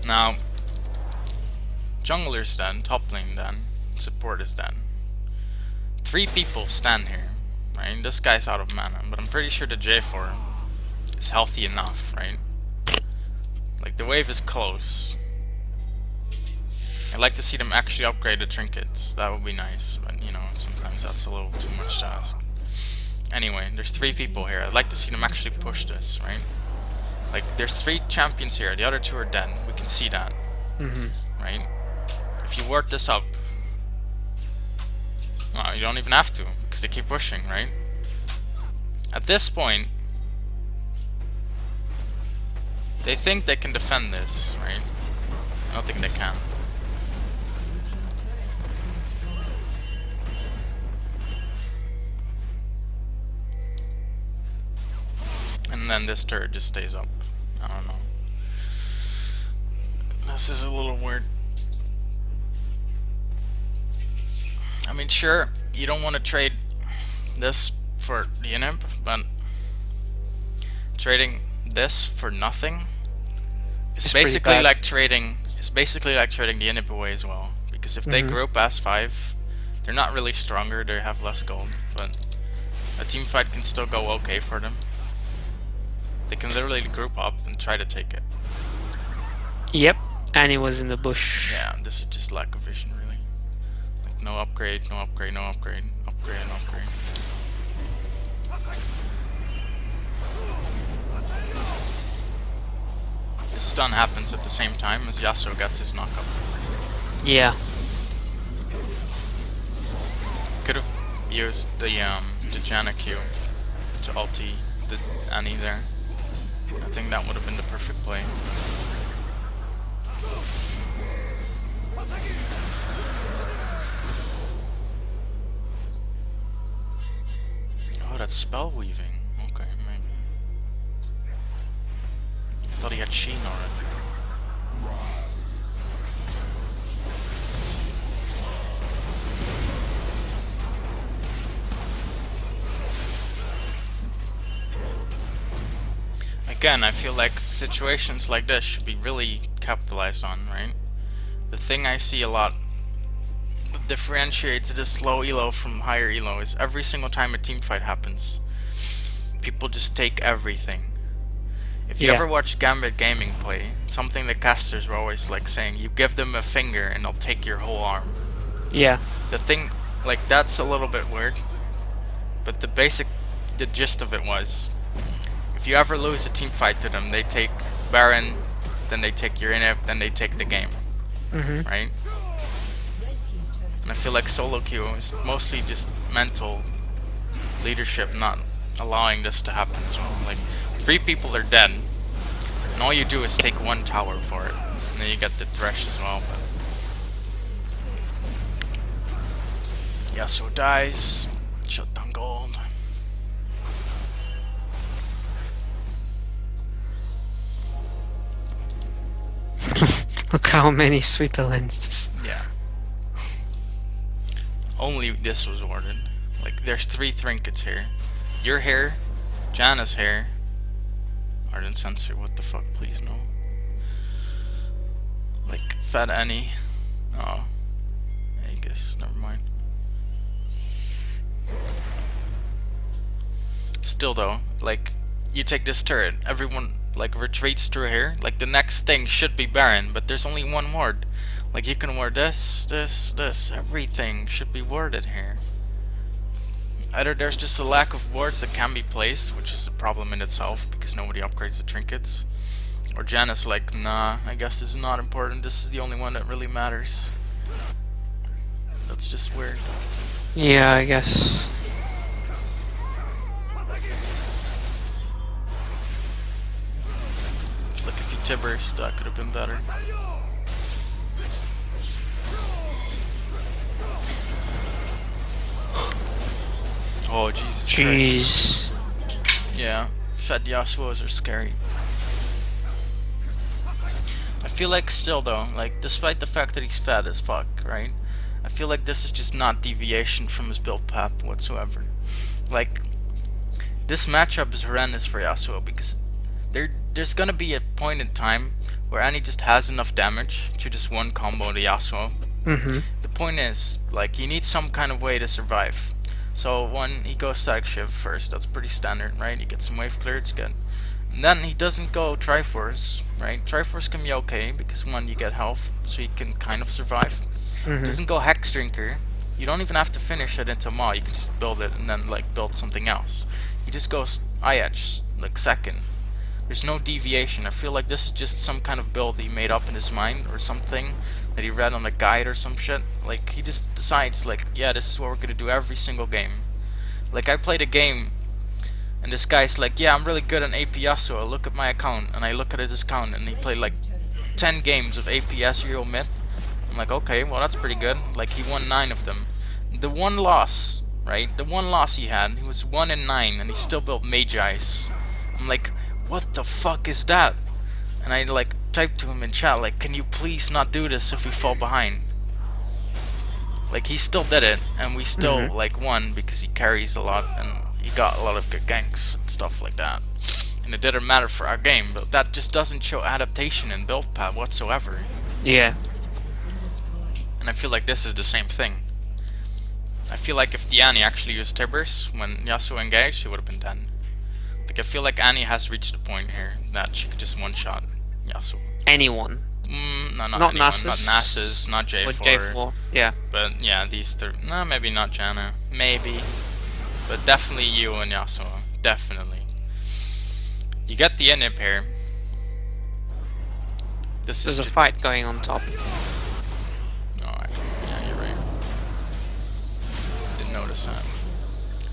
Now, jungler's dead, top lane dead, support is dead. 3 people stand here, right? This guy's out of mana, but I'm pretty sure the J4 is healthy enough, right? Like, the wave is close. I'd like to see them actually upgrade the trinkets. That would be nice, but you know, sometimes that's a little too much to ask. Anyway, there's 3 people here. I'd like to see them actually push this, right? Like, there's 3 champions here, the other 2 are dead. We can see that, right? If you work this up, well, you don't even have to, because they keep pushing, right? At this point, they think they can defend this, right? I don't think they can. And then this turret just stays up. I don't know. This is a little weird. I mean, sure, you don't want to trade this for the Inhib, but trading this for nothing is It's pretty basically bad. like trading. It's basically like trading the Inhib away as well. Because if they Mhm. group as 5, they're not really stronger. They have less gold, but a team fight can still go okay for them. They can literally group up and try to take it. Yep, and he was in the bush. Yeah, this is just lack of vision, really. Like no upgrade, no upgrade, no upgrade, upgrade, and upgrade. The stun happens at the same time as Yasuo gets his knockup. Yeah. Could have used the Janna Q to ulti the Annie there. I think that would have been the perfect play. Oh, that's spell weaving. Okay, maybe. I thought he had Sheen already. Again, I feel like situations like this should be really capitalized on, right? The thing I see a lot that differentiates this low elo from higher elo is every single time a team fight happens, people just take everything. If you Yeah. ever watch Gambit Gaming play, something the casters were always like saying, you give them a finger and they'll take your whole arm. Yeah. The thing, like, that's a little bit weird, but the gist of it was, if you ever lose a team fight to them, they take Baron, then they take your Inhib, then they take the game, Mhm. right? And I feel like solo queue is mostly just mental leadership not allowing this to happen as well. Like, 3 people are dead, and all you do is take 1 tower for it, and then you get the Thresh as well. But Yasuo dies, shut down gold. Look how many sweeper lenses. Yeah. Only this was warded. Like, there's 3 trinkets here. Your hair, Janna's hair, Ardent Sensor, what the fuck, please no. Like, Fat Annie. Oh. Aegis, never mind. Still though, like, you take this turret, everyone, like, retreats through here. Like, the next thing should be Baron, but there's only 1 ward. Like, you can ward this, everything should be warded here. Either there's just a lack of wards that can be placed, which is a problem in itself, because nobody upgrades the trinkets. Or Janna's like, nah, I guess this is not important, this is the only one that really matters. That's just weird. Yeah, I guess. Like, if you Tibbers, that could have been better. Oh, Jesus Christ. Jeez. Yeah, fed Yasuos are scary. I feel like still though, like, despite the fact that he's fat as fuck, right? I feel like this is just not deviation from his build path whatsoever. Like, this matchup is horrendous for Yasuo because there's gonna be a point in time where Annie just has enough damage to just one combo the Yasuo. Mhm. The point is, like, he needs some kind of way to survive. So one, he goes Static Shiv first, that's pretty standard, right? He gets some wave clear, it's good. And then he doesn't go Triforce, right? Triforce can be okay, because one, you get health, so you can kind of survive. Mhm. Doesn't go Hex Drinker, you don't even have to finish it into Maw, you can just build it and then, like, build something else. He just goes IH, like, second. There's no deviation. I feel like this is just some kind of build he made up in his mind, or something that he read on a guide or some shit. Like, he just decides, like, yeah, this is what we're gonna do every single game. Like, I played a game, and this guy's like, yeah, I'm really good on AP Yasuo, look at my account. And I look at his account, and he played like 10 games of AP Yasuo mid. I'm like, okay, well, that's pretty good. Like, he won 9 of them. The one loss, right? The one loss he had, he was 1 in 9, and he still built Mage Ice. I'm like, what the fuck is that? And I, like, typed to him in chat, like, can you please not do this if we fall behind? Like, he still did it, and we still, like, won because he carries a lot, and he got a lot of good ganks and stuff like that. And it didn't matter for our game, but that just doesn't show adaptation in build path whatsoever. Yeah. And I feel like this is the same thing. I feel like if the Annie actually used Tibbers when Yasuo engaged, she would have been dead. Like, I feel like Annie has reached the point here that she could just one-shot Yasuo. Anyone. No, not anyone. Nasus. Not Nasus, not J4. Or J4. Yeah. But yeah, these three. No, maybe not Janna. Maybe. But definitely you and Yasuo. Definitely. You get the inhib here. There's a fight going on top. Oh, yeah, you're right. Didn't notice that.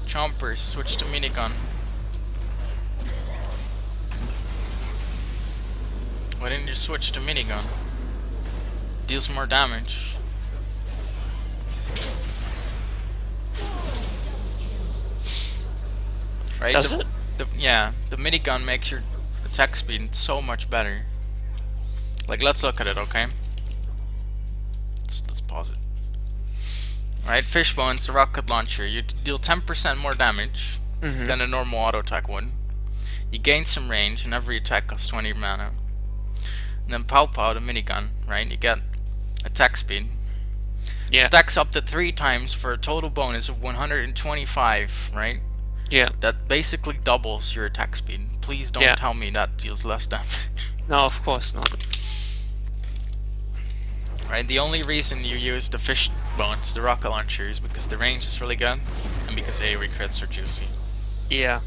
Chompers, switch to minigun. Why didn't you switch to minigun? Deals more damage. Right? Does it? Yeah, the minigun makes your attack speed so much better. Like, let's look at it, okay? Let's pause it. Alright, Fishbone's the rocket launcher. You deal 10% more damage than a normal auto attack would. You gain some range, and every attack costs 20 mana. And then Pow Pow, the minigun, right? You get attack speed. Yeah. Stacks up to 3 times for a total bonus of 125, right? Yeah. That basically doubles your attack speed. Please don't tell me that deals less damage. No, of course not. Right, the only reason you use the fish bones, the rocket launcher, is because the range is really good, and because AoE crits are juicy. Yeah.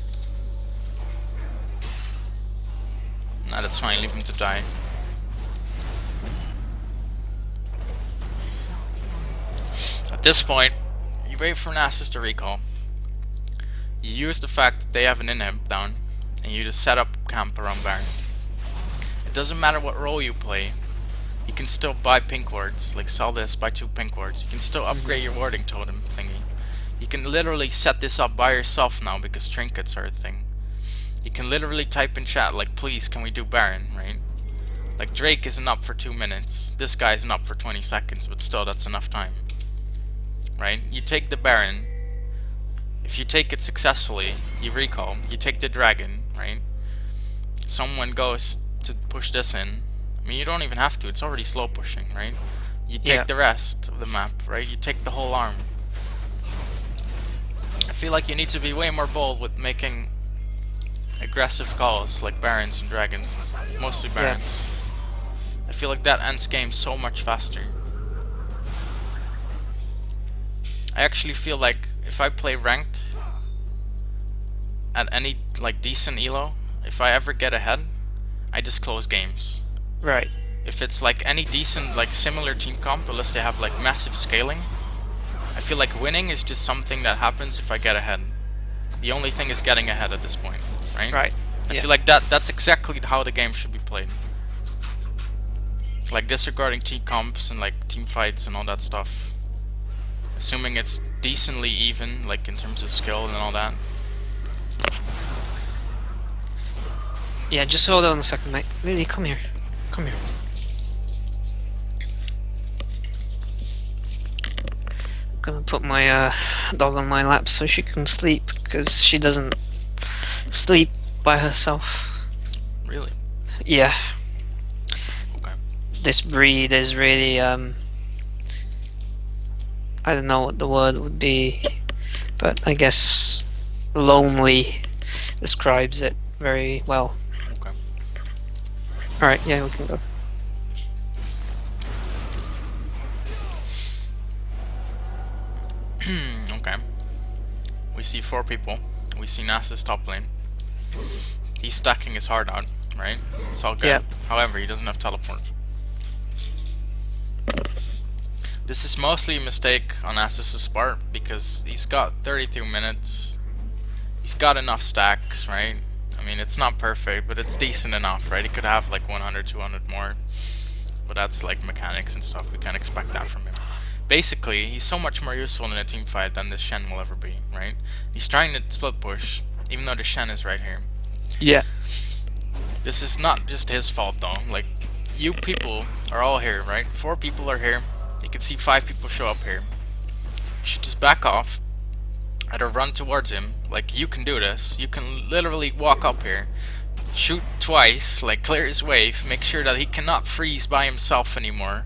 Nah, that's fine, leave him to die. At this point, you wait for Nasus to recall. You use the fact that they have an inhib down, and you just set up camp around Baron. It doesn't matter what role you play, you can still buy pink wards, like sell this, buy 2 pink wards. You can still upgrade your warding totem thingy. You can literally set this up by yourself now because trinkets are a thing. You can literally type in chat like, please can we do Baron, right? Like Drake isn't up for 2 minutes, this guy isn't up for 20 seconds, but still that's enough time. Right? You take the Baron, if you take it successfully, you recall, you take the dragon, right? Someone goes to push this in. I mean, you don't even have to, it's already slow pushing, right? You take the rest of the map, right? You take the whole arm. I feel like you need to be way more bold with making aggressive calls, like Barons and Dragons, mostly Barons. I feel like that ends game so much faster. I actually feel like if I play ranked at any like decent elo, if I ever get ahead, I just close games. Right. If it's like any decent like similar team comp, unless they have like massive scaling, I feel like winning is just something that happens if I get ahead. The only thing is getting ahead at this point, right? Right. I feel like that's exactly how the game should be played. Like disregarding team comps and like team fights and all that stuff. Assuming it's decently even, like in terms of skill and all that. Yeah, just hold on a second, mate. Lily, come here. Come here. I'm gonna put my dog on my lap so she can sleep, because she doesn't sleep by herself. Really? Yeah. Okay. This breed is really I don't know what the word would be, but I guess lonely describes it very well. Okay. Alright, yeah, we can go. Okay. We see 4 people. We see Nasus top lane. He's stacking his heart out, right? It's all good. Yeah. However, he doesn't have teleport. This is mostly a mistake on Nasus' part because he's got 32 minutes. He's got enough stacks, right? I mean, it's not perfect, but it's decent enough, right? He could have like 100, 200 more. But that's like mechanics and stuff. We can't expect that from him. Basically, he's so much more useful in a team fight than this Shen will ever be, right? He's trying to split push, even though the Shen is right here. Yeah. This is not just his fault though. Like, you people are all here, right? 4 people are here. You can see 5 people show up here. You should just back off, either run towards him, like you can do this. You can literally walk up here, shoot twice, like clear his way, make sure that he cannot freeze by himself anymore.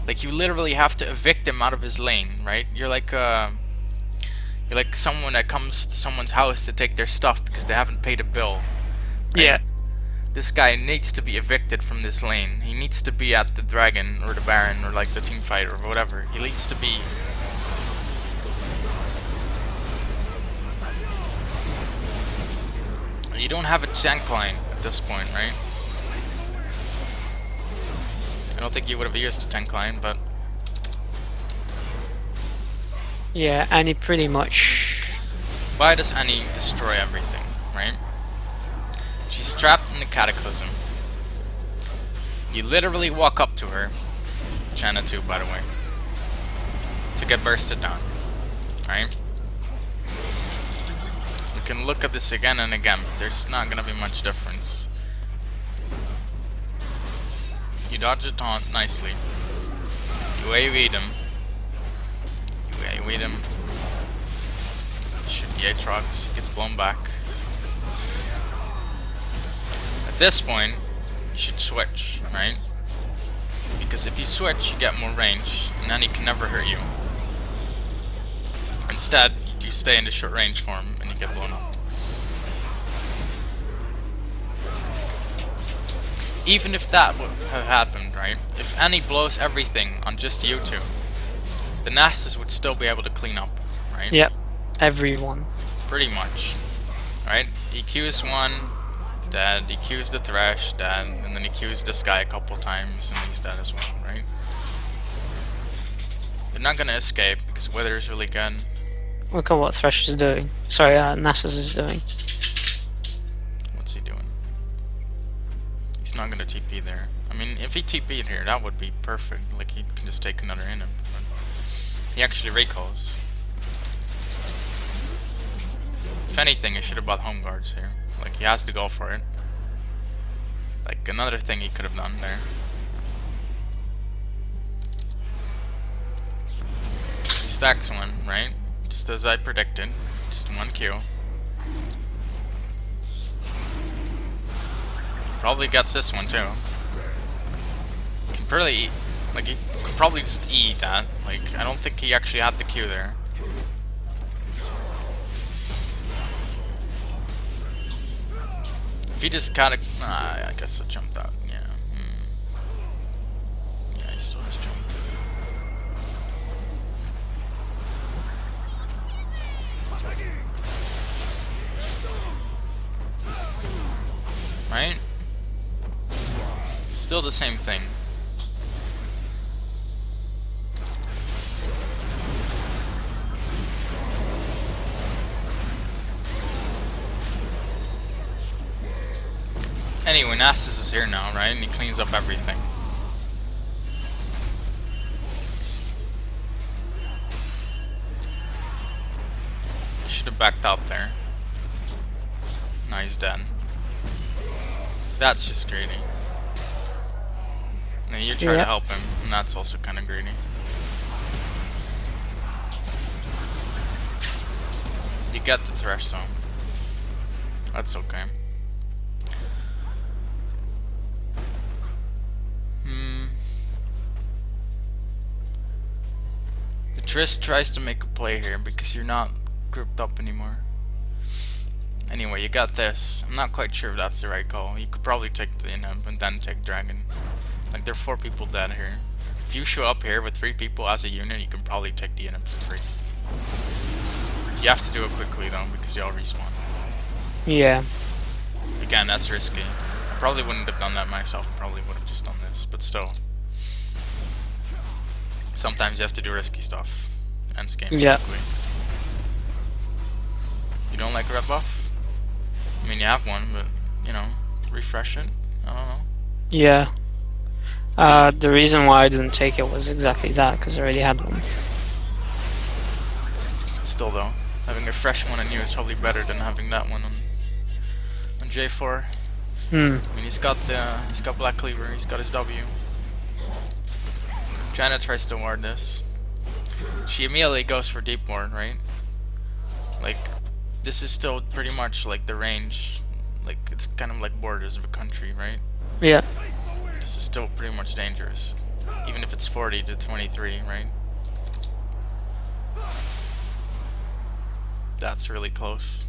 Like you literally have to evict him out of his lane, right? You're like someone that comes to someone's house to take their stuff because they haven't paid a bill. Right? Yeah. This guy needs to be evicted from this lane. He needs to be at the dragon or the baron or like the team fight or whatever. He needs to be. You don't have a tank line at this point, right? I don't think you would have used a tank line, but Yeah, and he pretty much. why does Annie destroy everything, right? She's trapped in the cataclysm. You literally walk up to her, Channa too, by the way, to get bursted down, right? You can look at this again and again. There's not gonna be much difference. You dodge the taunt nicely. You AoE him. You AoE him. Shoot the Aatrox. Gets blown back. At this point, you should switch, right? Because if you switch, you get more range, and then he can never hurt you. Instead, you stay in the short range form, and you get blown up. Even if that would have happened, right? If Annie blows everything on just you two, the Nasus would still be able to clean up, right? Yep, everyone. Pretty much, right? He Qs one, dead. He Qs the Thresh, dead. And then he Qs this guy a couple times, and he's dead as well, right? They're not gonna escape, because Wither is really good. Look at what Thresh is doing. Sorry, Nasus is doing. What's he doing? He's not gonna TP there. I mean, if he TP'd here, that would be perfect. Like, he can just take another in him. But he actually recalls. If anything, he should have bought home guards here. Like, he has to go for it. Like, another thing he could have done there. He stacks one, right? Just as I predicted. Just one Q. Probably gets this one too. Can probably, like, he could probably just eat that. Like, I don't think he actually had the Q there. If he just kinda, I guess I jumped out. Yeah. Yeah, he still has jump. Right? Still the same thing. Anyway, Nasus is here now, right? And he cleans up everything. Should have backed out there. Now he's dead. That's just greedy. And you try to help him, and that's also kind of greedy. You get the Thresh though. That's okay. The Triss tries to make a play here because you're not grouped up anymore. Anyway, you got this. I'm not quite sure if that's the right call. You could probably take the Inhib and then take Dragon. Like, there are 4 people dead here. If you show up here with 3 people as a unit, you can probably take the Inhib for free. You have to do it quickly though, because they all respawn. Yeah. Again, that's risky. I probably wouldn't have done that myself. I probably would have just done this, but still. Sometimes you have to do risky stuff. Ends game quickly. You don't like red buff? I mean, you have one, but, you know, refresh it. I don't know. Yeah. The reason why I didn't take it was exactly that, because I already had one. Still though, having a fresh one on you is probably better than having that one on J4. Hmm. I mean, he's got Black Cleaver, he's got his W. Janet tries to ward this. She immediately goes for deep ward, right? Like, this is still pretty much like the range. Like, it's kind of like borders of a country, right? Yeah. This is still pretty much dangerous. Even if it's 40 to 23, right? That's really close.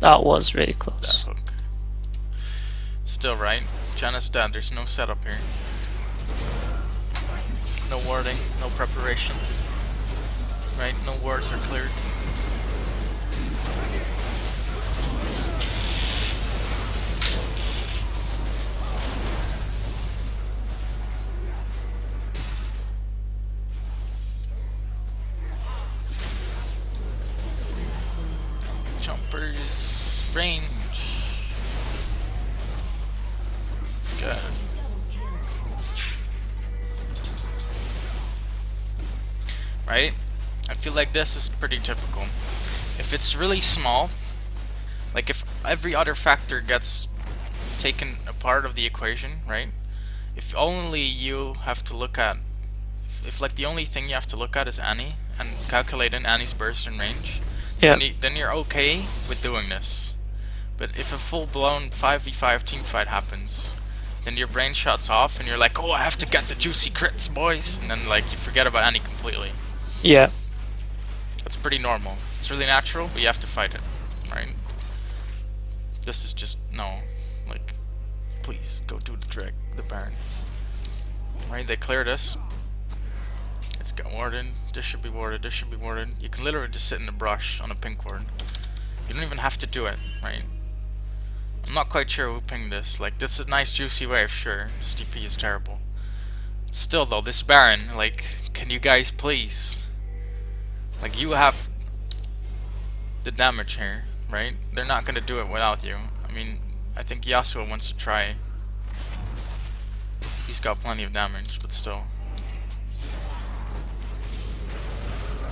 That was really That close. hook. Still, right? Janet's dead, there's no setup here. No warding, no preparation. Right? No wards are cleared. Jumpers, range. Good. Right? I feel like this is pretty typical. If it's really small, like if every other factor gets taken a part of the equation, right? If only you have to look at, if like the only thing you have to look at is Annie and calculate in Annie's burst and range, Yeah. then you're okay with doing this. But if a full-blown 5v5 teamfight happens, then your brain shuts off and you're like, oh, I have to get the juicy crits, boys, and then like you forget about Annie completely. Yeah. That's pretty normal. It's really natural, but you have to fight it, right? This is just, no. Like, please, go do the Baron. Right, they cleared us. Let's get warded. This should be warded, this should be warded. You can literally just sit in the brush on a pink ward. You don't even have to do it, right? I'm not quite sure who pinged this. Like, this is a nice juicy wave, sure. This DP is terrible. Still though, this Baron, like, can you guys please? Like, you have the damage here, right? They're not gonna do it without you. I mean, I think Yasuo wants to try. He's got plenty of damage, but still.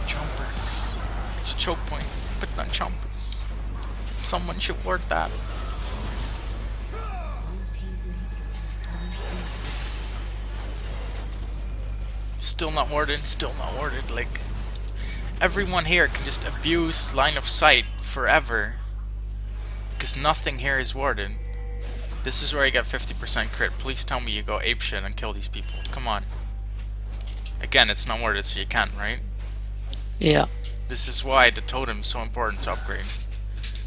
Chompers. It's a choke point. Put on chompers. Someone should ward that. Still not warded, still not warded. Like, everyone here can just abuse line of sight forever. Because nothing here is warded. This is where you get 50% crit. Please tell me you go apeshit and kill these people. Come on. Again, it's not warded, so you can't, right? Yeah. This is why the totem is so important to upgrade.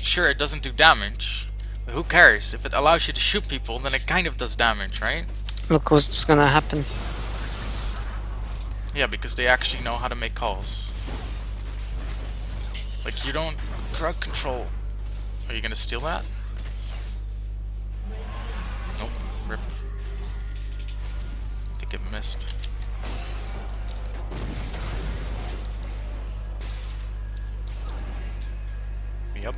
Sure, it doesn't do damage, but who cares? If it allows you to shoot people, then it kind of does damage, right? Look what's gonna happen. Yeah, because they actually know how to make calls. Like, you don't crowd control. Are you gonna steal that? Nope. Rip. I think it missed. Yep.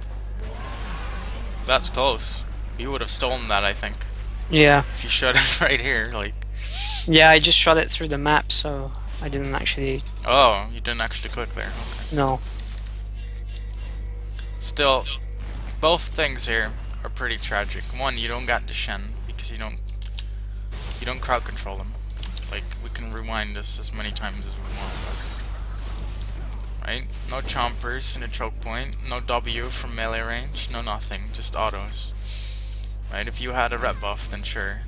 That's close. You would have stolen that, I think. Yeah. If you shot it right here, like... Yeah, I just shot it through the map, so I didn't actually... Oh, you didn't actually click there. Okay. No. Still, both things here are pretty tragic. One, you don't got the Shen because you don't crowd control them. Like, we can rewind this as many times as we want. Right? No chompers in a choke point, no W from melee range, no nothing, just autos. Right? If you had a ret buff, then sure.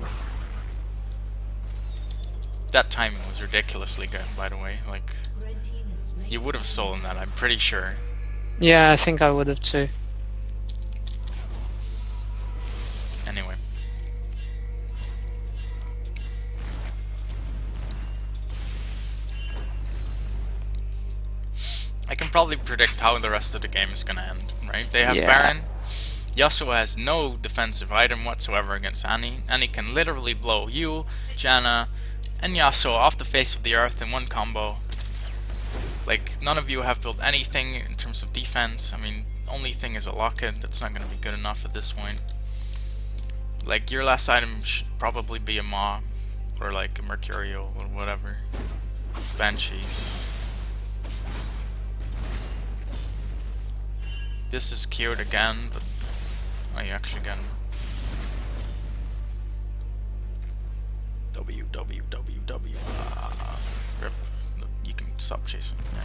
That timing was ridiculously good, by the way. Like, you would have stolen that, I'm pretty sure. Yeah, I think I would have too. Anyway. I can probably predict how the rest of the game is gonna end, right? They have Yeah. Baron. Yasuo has no defensive item whatsoever against Annie. Annie can literally blow you, Janna, and Yasuo off the face of the earth in one combo. Like, none of you have built anything in terms of defense. I mean, only thing is a locket. That's not gonna be good enough at this point. Like, your last item should probably be a Maw, or like a Mercurial, or whatever. Banshees. This is cute again, but... Oh, you actually got him. W, W, W, W. Rip. You can stop chasing. Yeah.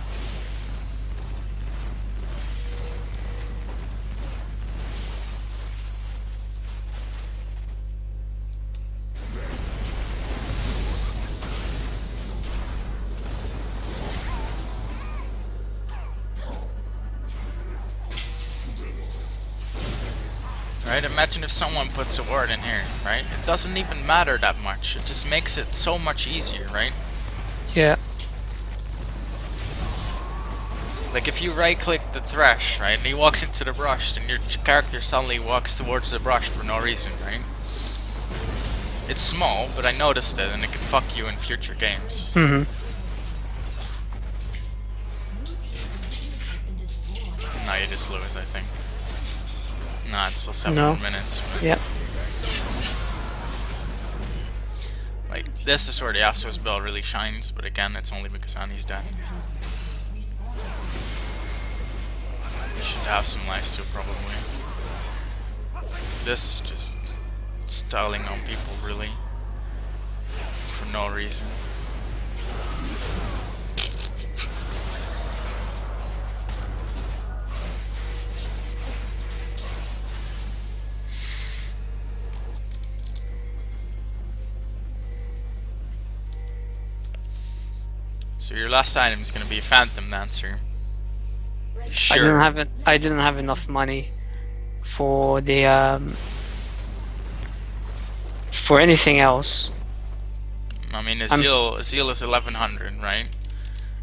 Right? Imagine if someone puts a ward in here, right? It doesn't even matter that much. It just makes it so much easier, right? Yeah. Like if you right click the Thresh, right, and he walks into the brush, then your character suddenly walks towards the brush for no reason, right? It's small, but I noticed it and it can fuck you in future games. Mm-hmm. Now you just lose, I think. Nah, it's still 7 No. minutes. But Yep. like, this is where the Yasuo's build really shines, but again, it's only because Annie's dead. You should have some lives too, probably. This is just styling on people, really. For no reason. So your last item is gonna be a Phantom Dancer. Sure. I didn't have enough money for the for anything else. I mean, Azil is 1100, right?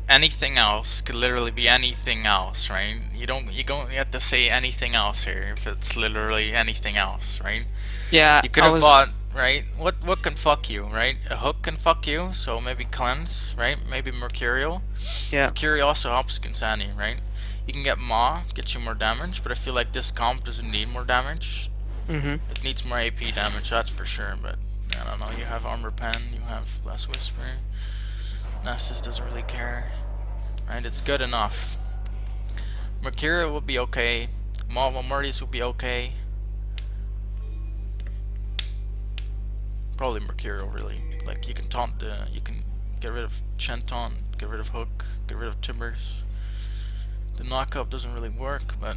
Anything else could literally be anything else, right? You don't have to say anything else here if it's literally anything else, right? Yeah, You could I have was bought, right? What can fuck you, right? A hook can fuck you, so maybe Cleanse, right? Maybe Mercurial. yeah. Mercurial also helps against Annie, right? You can get Maw, get you more damage, but I feel like this comp doesn't need more damage. Mm-hmm. It needs more AP damage, that's for sure, but I don't know, you have Armor Pen, you have less Whisper. Nessus doesn't really care. Right, it's good enough. Mercurial will be okay. Maw Mortis will be okay. Probably Mercurial, really. Like, you can taunt you can get rid of Chen Taunt, get rid of Hook, get rid of Timbers. The knock-up doesn't really work, but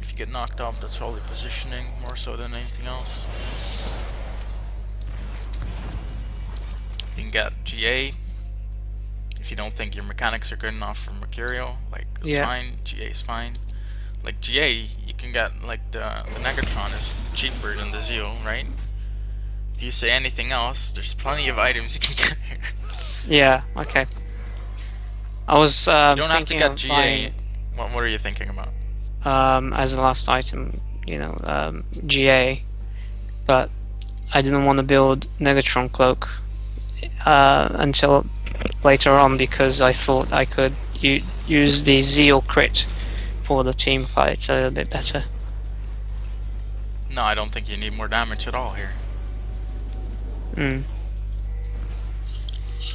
if you get knocked up, that's probably positioning more so than anything else. You can get GA. If you don't think your mechanics are good enough for Mercurial, like, it's Yeah. fine. GA is fine. Like, GA, you can get, like, the Negatron is cheaper than the Zeal, right? If you say anything else, there's plenty of items you can get here. Yeah. Okay. I was You don't have to thinking get of GA. What are you thinking about? buying, as the last item, GA, but I didn't want to build Negatron Cloak until later on because I thought I could use the Zeal crit for the team fights a little bit better. No, I don't think you need more damage at all here. Mm.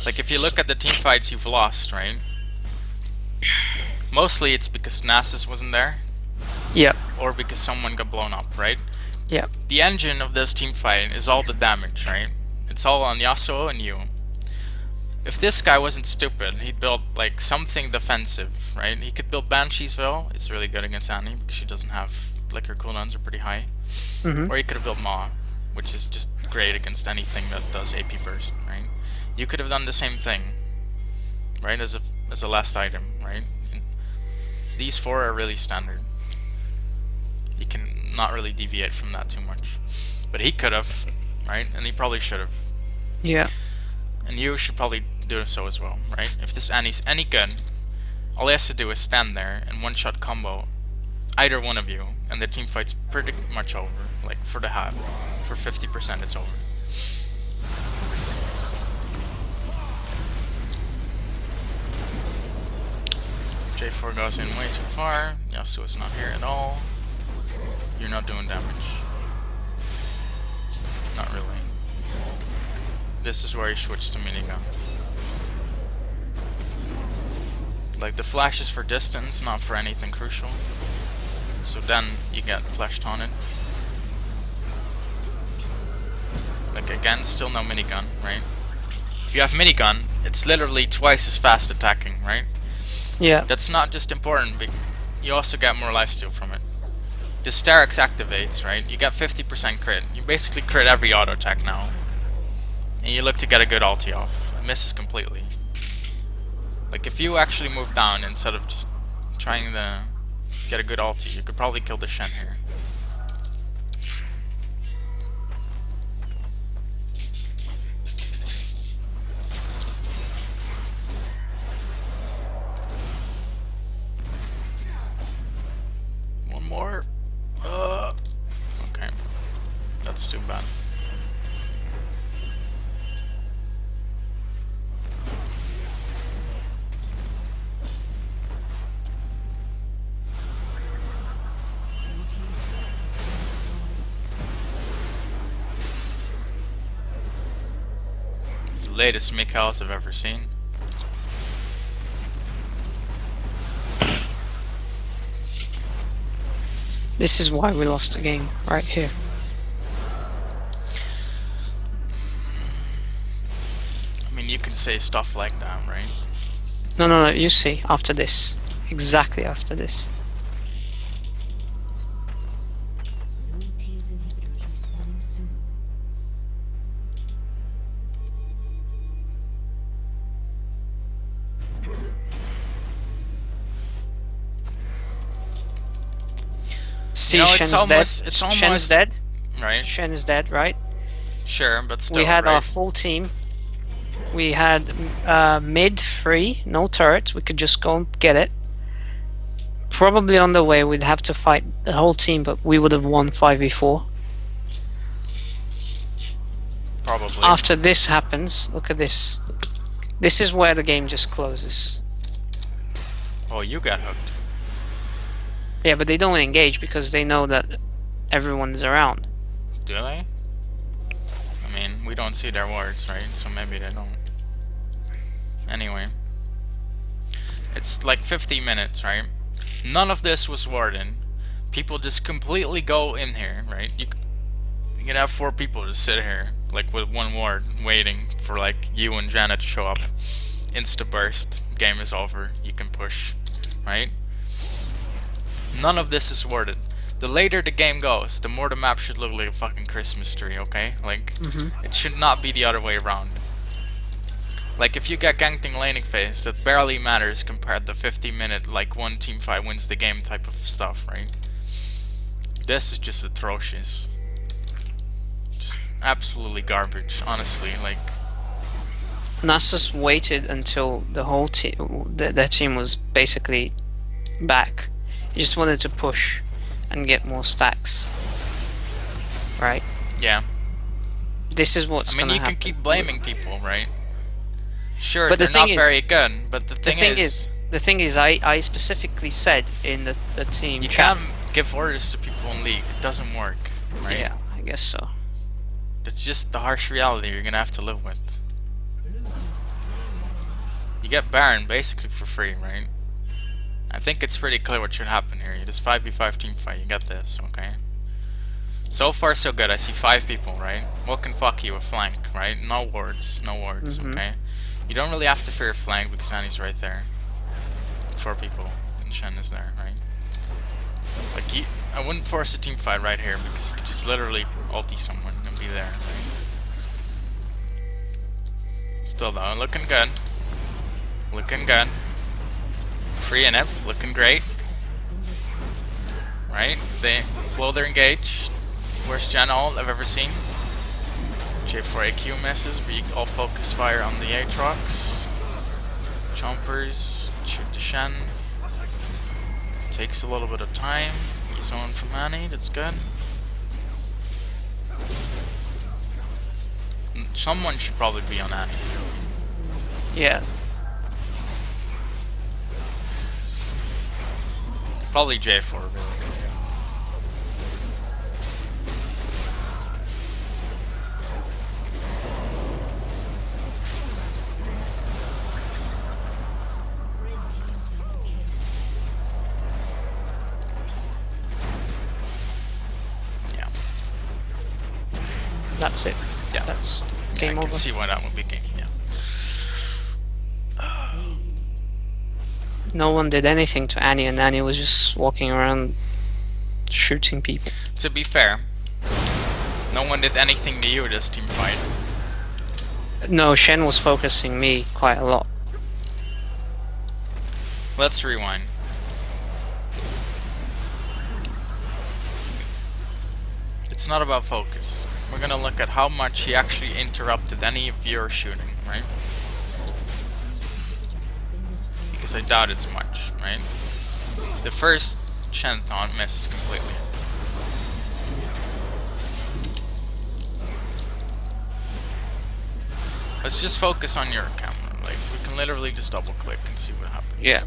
Like, if you look at the team fights you've lost, right? Mostly it's because Nasus wasn't there, Yeah. or because someone got blown up, right? Yeah. The engine of this team fight is all the damage, right? It's all on Yasuo and you. If this guy wasn't stupid, he'd build, like, something defensive, right? He could build Banshee's Veil. It's really good against Annie because she doesn't have, like, her cooldowns are pretty high. Mm-hmm. Or he could have built Maw, which is just great against anything that does AP burst, right? You could have done the same thing, right? As a last item, right? And these four are really standard. You can not really deviate from that too much. But he could have, right? And he probably should have. Yeah. And you should probably do so as well, right? If this Annie's any good, all he has to do is stand there and one-shot combo either one of you, and the team fight's pretty much over. Like, for the half, for 50% it's over. J4 goes in way too far. Yasuo's not here at all. You're not doing damage. Not really. This is where you switch to minigun. Like, the flash is for distance, not for anything crucial. So then you get flash taunted. Like, again, still no minigun, right? If you have minigun, it's literally twice as fast attacking, right? Yeah. That's not just important, but you also get more lifesteal from it. The Starix activates, right? You get 50% crit. You basically crit every auto attack now. And you look to get a good ulti off. It misses completely. Like, if you actually move down instead of just trying to get a good ulti, you could probably kill the Shen here. One more. Okay. That's too bad. The latest Mikhails I've ever seen. This is why we lost the game, right here. I mean, you can say stuff like that, right? No, you see, after this. Exactly after this. See, You know, Shen's dead. Shen's dead. Right? Shen is dead, right? Sure, but still, We had right? our full team. We had mid free, no turrets. We could just go and get it. Probably on the way we'd have to fight the whole team, but we would have won 5v4. Probably. After this happens, look at this. This is where the game just closes. Oh, you got hooked. Yeah, but they don't engage because they know that everyone's around. Do they? I mean, we don't see their wards, right? So maybe they don't. Anyway. It's like 50 minutes, right? None of this was warded. People just completely go in here, right? You can have 4 people just sit here, like with 1 ward, waiting for like you and Janet to show up. Insta burst, game is over, you can push, right? None of this is worded. The later the game goes, the more the map should look like a fucking Christmas tree, okay? Like, it should not be the other way around. Like, if you get ganked in laning phase, that barely matters compared to 50-minute, like, one team fight wins the game type of stuff, right? This is just atrocious. Just absolutely garbage, honestly, like... Nasus waited until the whole team, their team was basically back. He just wanted to push and get more stacks, right? Yeah. This is what's I mean, gonna you can happen. keep blaming people, right? Sure, But the they're thing not is- very good, but the thing is, I specifically said in the team you chat. can't give orders to people in League. It doesn't work, right? Yeah, I guess so. It's just the harsh reality you're gonna have to live with. You get Baron basically for free, right? I think it's pretty clear what should happen here. You just 5v5 team fight, you get this, okay? So far so good, I see 5 people, right? What can fuck you with flank, right? No wards, okay? You don't really have to fear flank because Annie's right there. 4 people, and Shen is there, right? Like, I wouldn't force a team fight right here because you could just literally ulti someone and be there, right? Still though, looking good. Looking good. Free in it, looking great. Right? They blow their engage. Worst gen ult I've ever seen. J4 AQ misses, but you all focus fire on the Aatrox. Chompers, shoot the Shen. Takes a little bit of time. You zone from Annie, that's good. Someone should probably be on Annie. Yeah. Probably J4, really. Yeah. That's it. Yeah. That's Yeah, game I over. can see why that would be game, yeah. No one did anything to Annie, and Annie was just walking around shooting people. To be fair, no one did anything to you this team fight. No, Shen was focusing me quite a lot. Let's rewind. It's not about focus. We're gonna look at how much he actually interrupted any of your shooting, right? Because I doubt it's much, right? The first Shen taunt misses completely. Let's just focus on your camera. Like, we can literally just double click and see what happens. Yeah.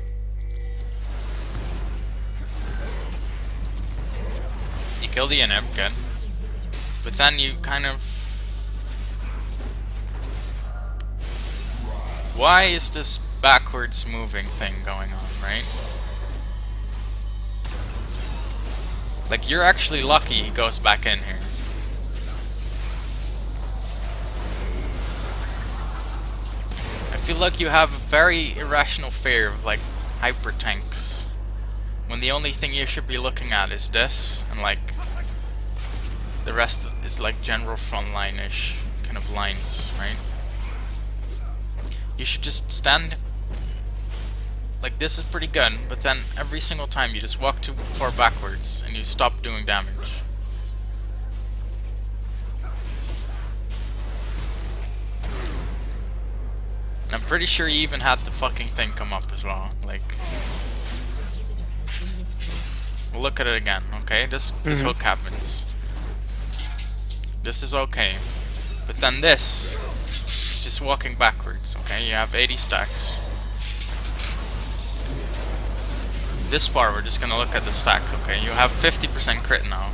You kill the inhib, good. But then you kind of... Why is this backwards moving thing going on, right? Like, you're actually lucky he goes back in here. I feel like you have a very irrational fear of, like, hyper tanks. When the only thing you should be looking at is this, and like, the rest is like general frontline-ish kind of lines, right? You should just stand... Like, this is pretty good, but then every single time you just walk too far backwards and you stop doing damage. And I'm pretty sure you even had the fucking thing come up as well. Like, we'll look at it again, okay? This hook happens. This is okay. But then this is just walking backwards, okay? You have 80 stacks. This part, we're just gonna look at the stacks, okay? You have 50% crit now.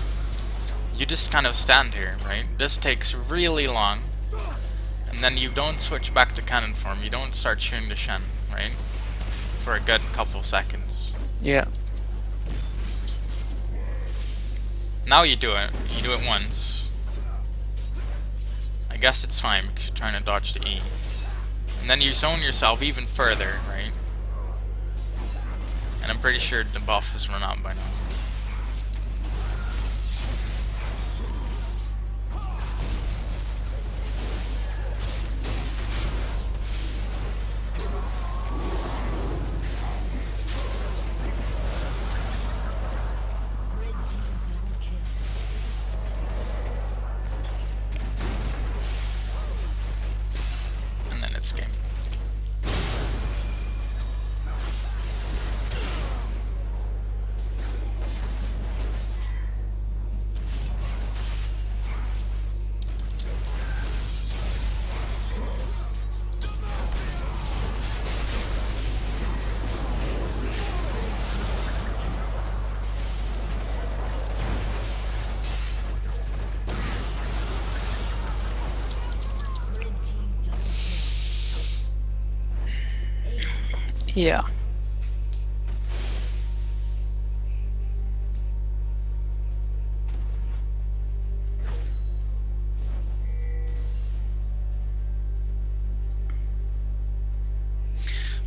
You just kind of stand here, right? This takes really long. And then you don't switch back to cannon form. You don't start shooting the Shen, right? For a good couple seconds. Yeah. Now you do it. You do it once. I guess it's fine because you're trying to dodge the E. And then you zone yourself even further, right? And I'm pretty sure the buff has run out by now. And then it's game. Yeah.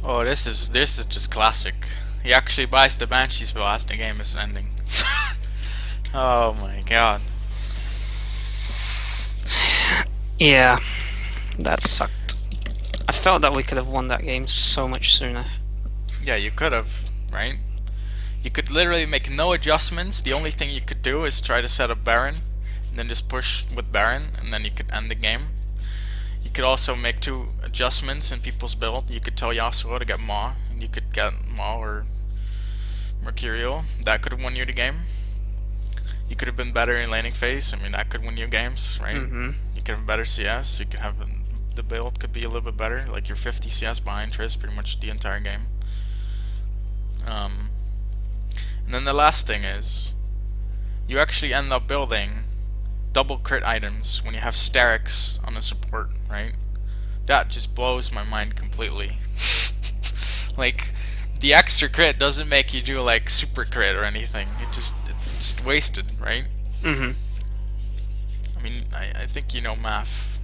Oh, this is just classic. He actually buys the Banshees Bill as the game is ending. Oh my god. Yeah. That sucked. I felt that we could have won that game so much sooner. Yeah, you could have, right? You could literally make no adjustments. The only thing you could do is try to set up Baron, and then just push with Baron, and then you could end the game. You could also make 2 adjustments in people's build. You could tell Yasuo to get Maw, and you could get Maw or Mercurial. That could have won you the game. You could have been better in laning phase. I mean, that could win you games, right? You could have better CS. You could have the build could be a little bit better. Like, you're 50 CS behind Triss pretty much the entire game. And then the last thing is, you actually end up building double crit items when you have Sterix on the support, right? That just blows my mind completely. Like, the extra crit doesn't make you do like super crit or anything. It's just wasted, right? I mean, I think you know math,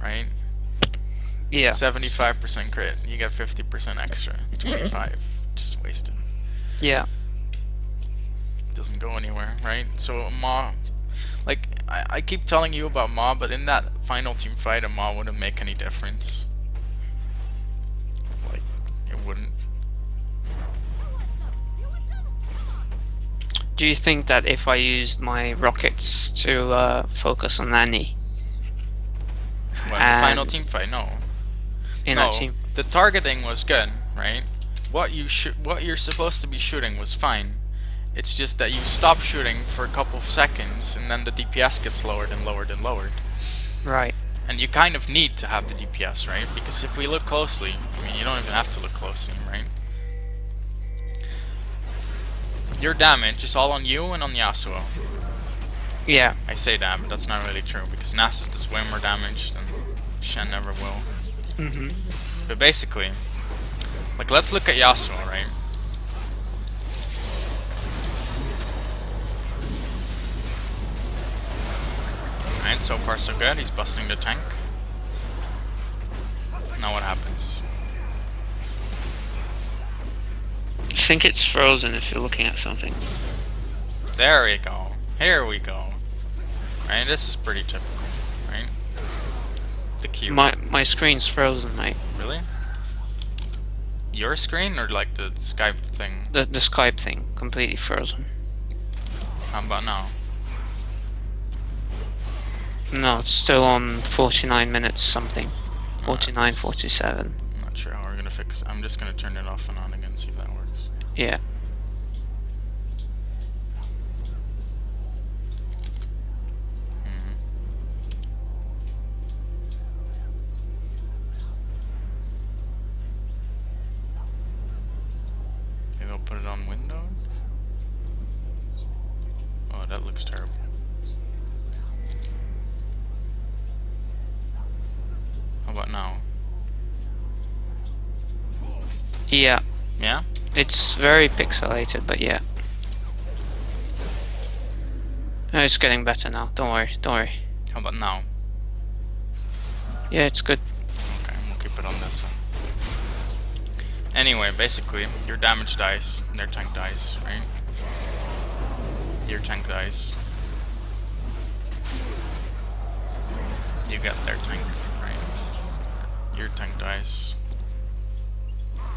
right? Yeah. 75% crit, you get 50% extra, 25. just wasted. Yeah. Doesn't go anywhere, right? So Ma, like I keep telling you about Ma, but in that final team fight, a Ma wouldn't make any difference. Like it wouldn't. Do you think that if I used my rockets to focus on Annie Well, the final team fight, no. in No, that team? the targeting was good, right? What you're supposed to be shooting was fine. It's just that you stop shooting for a couple of seconds, and then the DPS gets lowered and lowered and lowered. Right. And you kind of need to have the DPS, right? Because if we look closely, I mean, you don't even have to look closely, right? Your damage is all on you and on Yasuo. Yeah. I say that, but that's not really true, because Nasus does way more damage than Shen ever will. Mhm. But basically, like, let's look at Yasuo, right? Alright, so far so good. He's busting the tank. Now what happens? I think it's frozen if you're looking at something. There we go. Here we go. Right, this is pretty typical, right? The Q. My screen's frozen, mate. Really? Your screen or like the Skype thing? The Skype thing completely frozen. How about now? No, it's still on 49 minutes something. 49, 47. I'm not sure how we're gonna fix it. I'm just gonna turn it off and on again, see if that works. Yeah. Maybe I'll put it on window. Oh, that looks terrible. How about now? Yeah. Yeah? It's very pixelated, but yeah. No, it's getting better now. Don't worry. Don't worry. How about now? Yeah, it's good. Okay, we'll keep it on this one. Anyway, basically, your damage dies, their tank dies, right? Your tank dies. You get their tank, right? Your tank dies.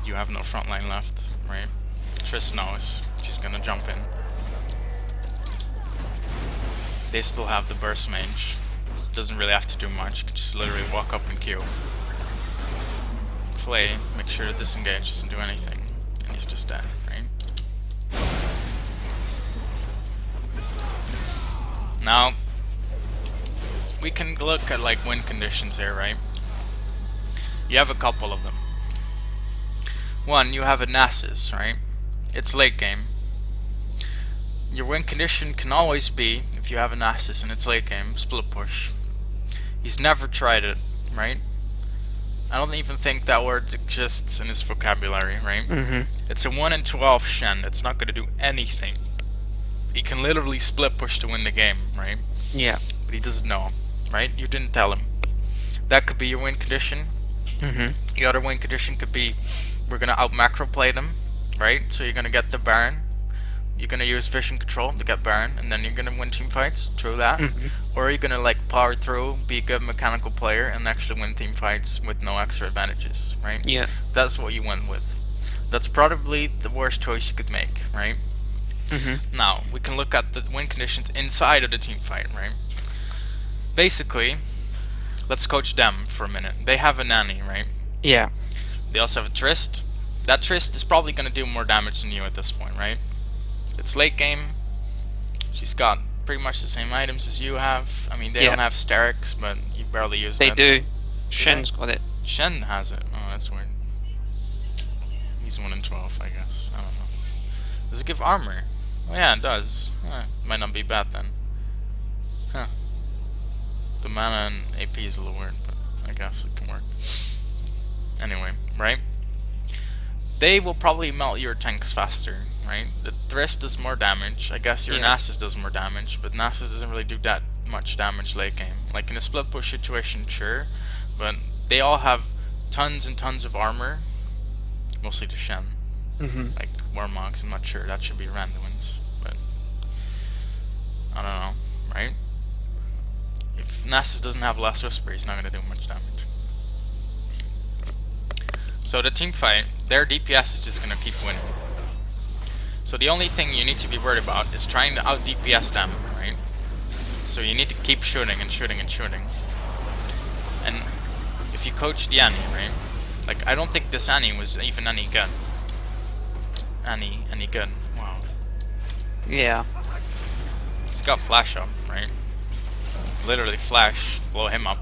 You have no front line left, right? Triss knows. She's gonna jump in. They still have the burst mage. Doesn't really have to do much, can just literally walk up and Q. Flay, make sure to disengage, doesn't do anything. And he's just dead, right? Now, we can look at like win conditions here, right? You have a couple of them. One, you have a Nasus, right? It's late game. Your win condition can always be, if you have a Nasus and it's late game, split push. He's never tried it, right? I don't even think that word exists in his vocabulary, right? It's a 1 in 12 Shen. It's not gonna do anything. He can literally split push to win the game, right? Yeah. But he doesn't know, right? You didn't tell him. That could be your win condition. The other win condition could be, we're gonna out macro play them, right? So you're gonna get the Baron. You're gonna use vision control to get Baron, and then you're gonna win team fights through that. Or you're gonna like power through, be a good mechanical player, and actually win team fights with no extra advantages, right? Yeah. That's what you went with. That's probably the worst choice you could make, right? Now, we can look at the win conditions inside of the team fight, right? Basically, let's coach them for a minute. They have a Nanny, right? Yeah. They also have a Trist. That Trist is probably gonna do more damage than you at this point, right? It's late game. She's got pretty much the same items as you have. I mean, they Yeah. don't have Sterix, but you barely use They that. do. Shen's got it. Shen has it. Oh, that's weird. He's 1 in 12, I guess. I don't know. Does it give armor? Oh yeah, it does. Might not be bad then. Huh. The mana and AP is a little weird, but I guess it can work. Anyway, right? They will probably melt your tanks faster, right? The Thresh does more damage. I guess your Yeah. Nasus does more damage, but Nasus doesn't really do that much damage late game. Like in a split push situation, sure, but they all have tons and tons of armor, mostly to Shen. Mm-hmm. Like Warmogs, I'm not sure. That should be Randuins, but I don't know, right? If Nasus doesn't have Last Whisper, he's not gonna do much damage. So the team fight, their DPS is just gonna keep winning. So the only thing you need to be worried about is trying to out DPS them, right? So you need to keep shooting and shooting and shooting. And if you coach the Annie, right? Like, I don't think this Annie was even any good. Any good. Wow. Yeah. He's got flash up, right? Literally flash, blow him up.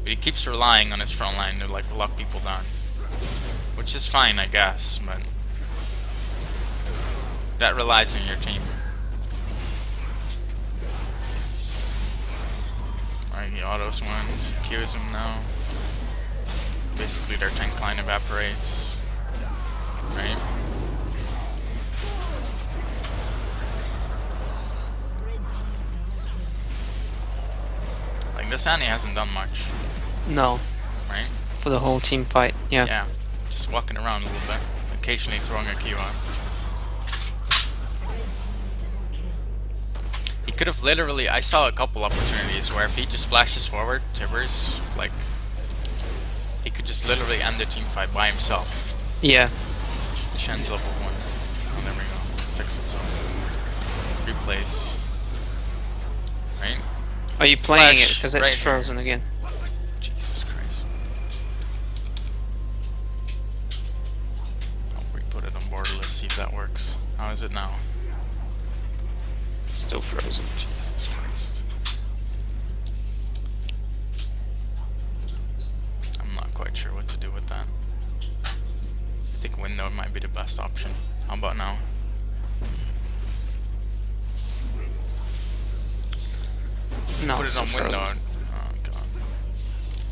But he keeps relying on his front line to like lock people down. Which is fine, I guess, but that relies on your team. Alright, he autos ones, Qs him now. Basically their tank line evaporates. Right? Like, this Annie hasn't done much, No. right? For the whole team fight. Yeah. Yeah, just walking around a little bit, occasionally throwing a Q on. He could have literally, I saw a couple opportunities where if he just flashes forward, Tibbers, like, he could just literally end the team fight by himself. Yeah. Shen's level 1. Oh, there we go. Fix itself. Replace. Right? Are you playing it? Flash Because it's right here. frozen again. Jesus Christ. Oh, we put it on borderless, see if that works. How is it now? Still frozen. Jesus Christ. I'm not quite sure what to do with that. I think window might be the best option. How about now? No, Put it's it on still window. frozen. Oh god.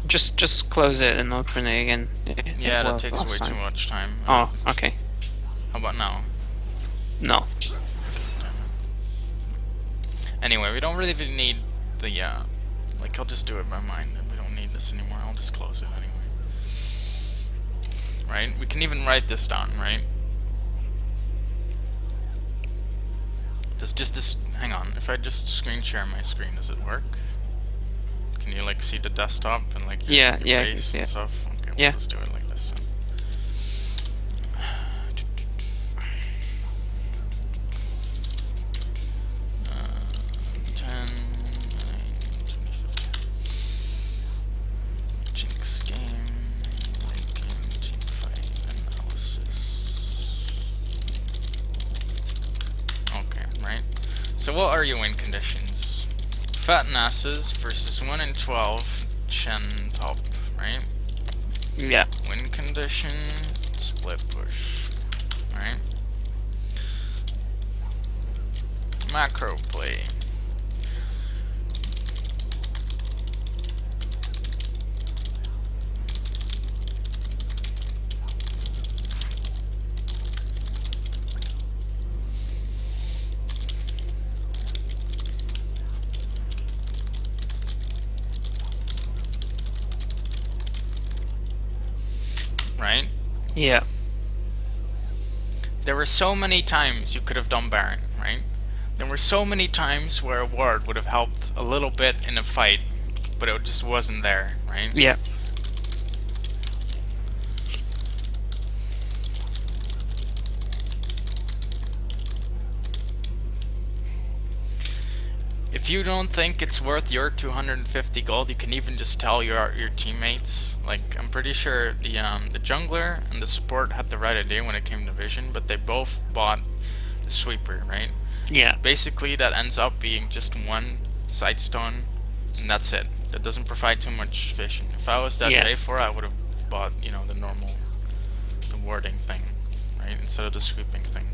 Just close it and open it again. Yeah, that worked takes last way time. too much time. Oh, okay. How about now? No. Anyway, we don't really need the, like, I'll just do it by mind. We don't need this anymore. I'll just close it anyway. Right? We can even write this down, right? Does just this, hang on, if I just screen share my screen, does it work? Can you, like, see the desktop and, like, your, Yeah, your yeah, I can face see and it. stuff? Okay, we'll Yeah. just do it like this then. Jinx game, late game, team fight, analysis. Okay, right? So what are your win conditions? Fat Nasus versus 1 in 12 Chen top, right? Yeah. Win condition, split push, right? Macro play. Right? Yeah. There were so many times you could have done Baron, right? There were so many times where a ward would have helped a little bit in a fight, but it just wasn't there, right? Yeah. If you don't think it's worth your 250 gold, you can even just tell your teammates. Like, I'm pretty sure the jungler and the support had the right idea when it came to vision, but they both bought the sweeper, right? Yeah. Basically, that ends up being just one side stone, and that's it. That doesn't provide too much vision. If I was that Yeah. J4, I would have bought, you know, the warding thing, right, instead of the sweeping thing.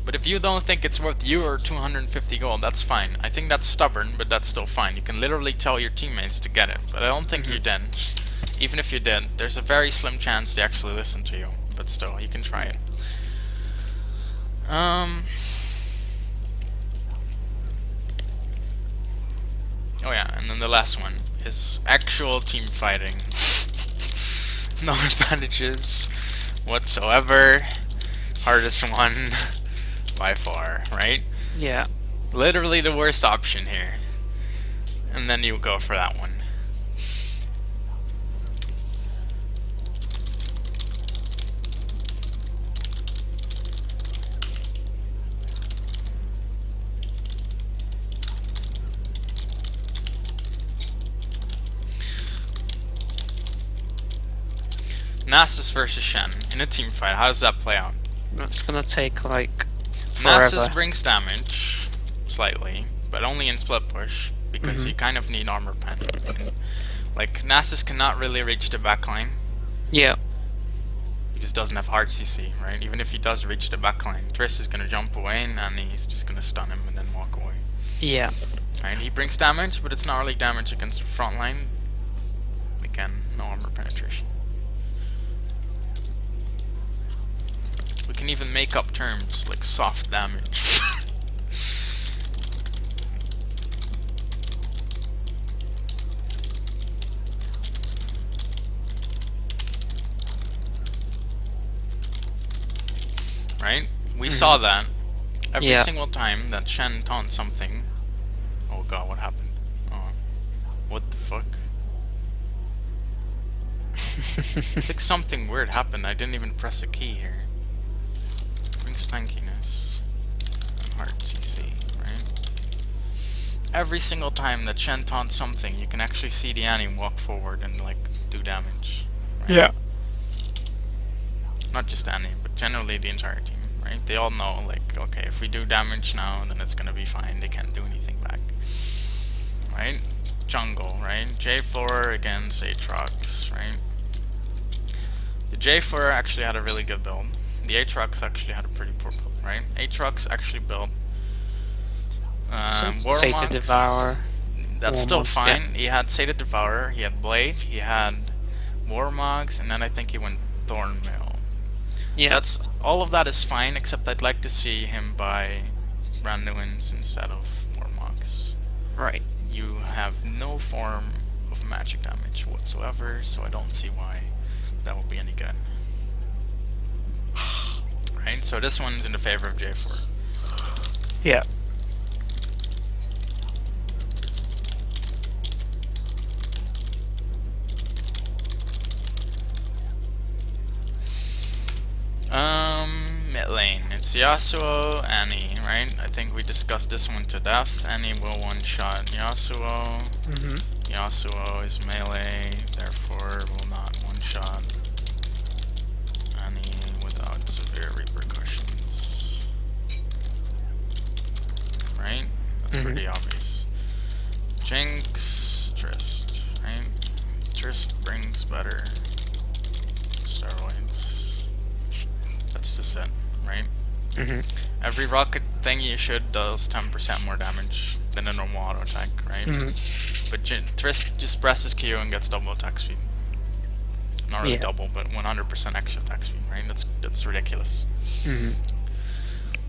But if you don't think it's worth your 250 gold, that's fine. I think that's stubborn, but that's still fine. You can literally tell your teammates to get it, but I don't think you did. Even if you did, there's a very slim chance they actually listen to you. But still, you can try it. Oh yeah, and then the last one is actual team fighting. No advantages whatsoever. Hardest one by far, right? Yeah. Literally the worst option here. And then you go for that one. Nasus versus Shen in a team fight. How does that play out? That's gonna take like forever. Nasus brings damage slightly, but only in split push because you kind of need armor pen. Like Nasus cannot really reach the backline. Yeah. He just doesn't have hard CC, right? Even if he does reach the backline, Triss is gonna jump away and he's just gonna stun him and then walk away. Yeah. Right? He brings damage, but it's not really damage against the front line. Again, no armor penetration. We can even make up terms like soft damage. Right? We saw that every single time that Shen taunts something. Oh god, what happened? Oh, what the fuck? It's like something weird happened. I didn't even press a key here. Stankiness and hard CC, right? Every single time that Shen taunts something, you can actually see the Annie walk forward and like do damage. Right? Yeah. Not just Annie, but generally the entire team, right? They all know like, okay, if we do damage now, then it's gonna be fine. They can't do anything back, right? Jungle, right? J4 against Aatrox, right? The J4 actually had a really good build. The Aatrox actually had a pretty poor build, right? Aatrox actually built Sated Devourer. That's still Warmogs, fine. yeah. He had Sated Devourer, he had Blade, he had Warmogs, and then I think he went Thornmail. Yeah. That's all of that is fine, except I'd like to see him buy Randuin's instead of Warmogs. Right. You have no form of magic damage whatsoever, so I don't see why that would be any good. Right, so this one's in the favor of J4. Yeah. Mid lane. It's Yasuo, Annie, right? I think we discussed this one to death. Annie will one-shot Yasuo. Yasuo is melee, therefore will not one-shot Annie without severe repercussions. Right? That's pretty obvious. Jinx, Trist, right? Trist brings better steroids. That's just it, right? Every rocket thing you shoot does 10% more damage than a normal auto attack, right? But Trist just presses Q and gets double attack speed. Not really double, but 100% extra attack speed, right? That's ridiculous.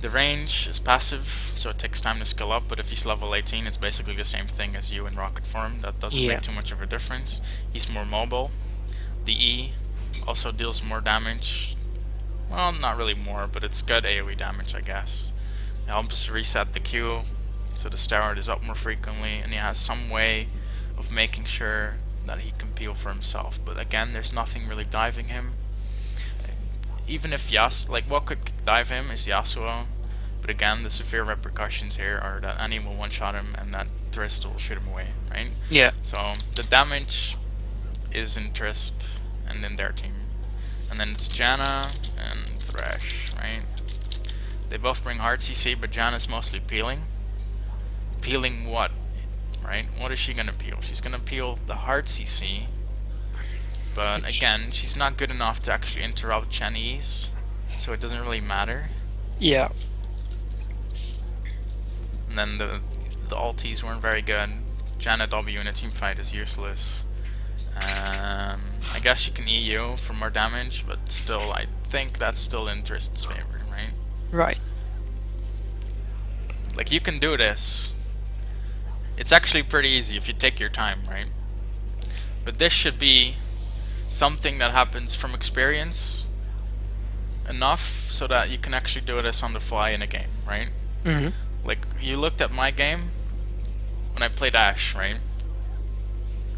The range is passive, so it takes time to skill up, but if he's level 18, it's basically the same thing as you in rocket form. That doesn't make too much of a difference. He's more mobile. The E also deals more damage. Well, not really more, but it's good AoE damage, I guess. It helps reset the Q, so the steroid is up more frequently, and he has some way of making sure that he can peel for himself. But again, there's nothing really diving him. Even if what could dive him is Yasuo, but again, the severe repercussions here are that Annie will one-shot him and that Trist will shoot him away, right? Yeah. So the damage is in Trist and in their team. And then it's Janna and Thresh, right? They both bring hard CC, but Janna's mostly peeling. Peeling what? Right? What is she gonna peel? She's gonna peel the hard CC. But again, she's not good enough to actually interrupt Chinese, so it doesn't really matter. Yeah. And then the ultis weren't very good. Janna W in a team fight is useless. I guess she can EU for more damage, but still, I think that's still in Trist's favor, right? Right. Like, you can do this. It's actually pretty easy if you take your time, right? But this should be something that happens from experience enough so that you can actually do this on the fly in a game, right? Hmm. Like, you looked at my game when I played Ashe, right?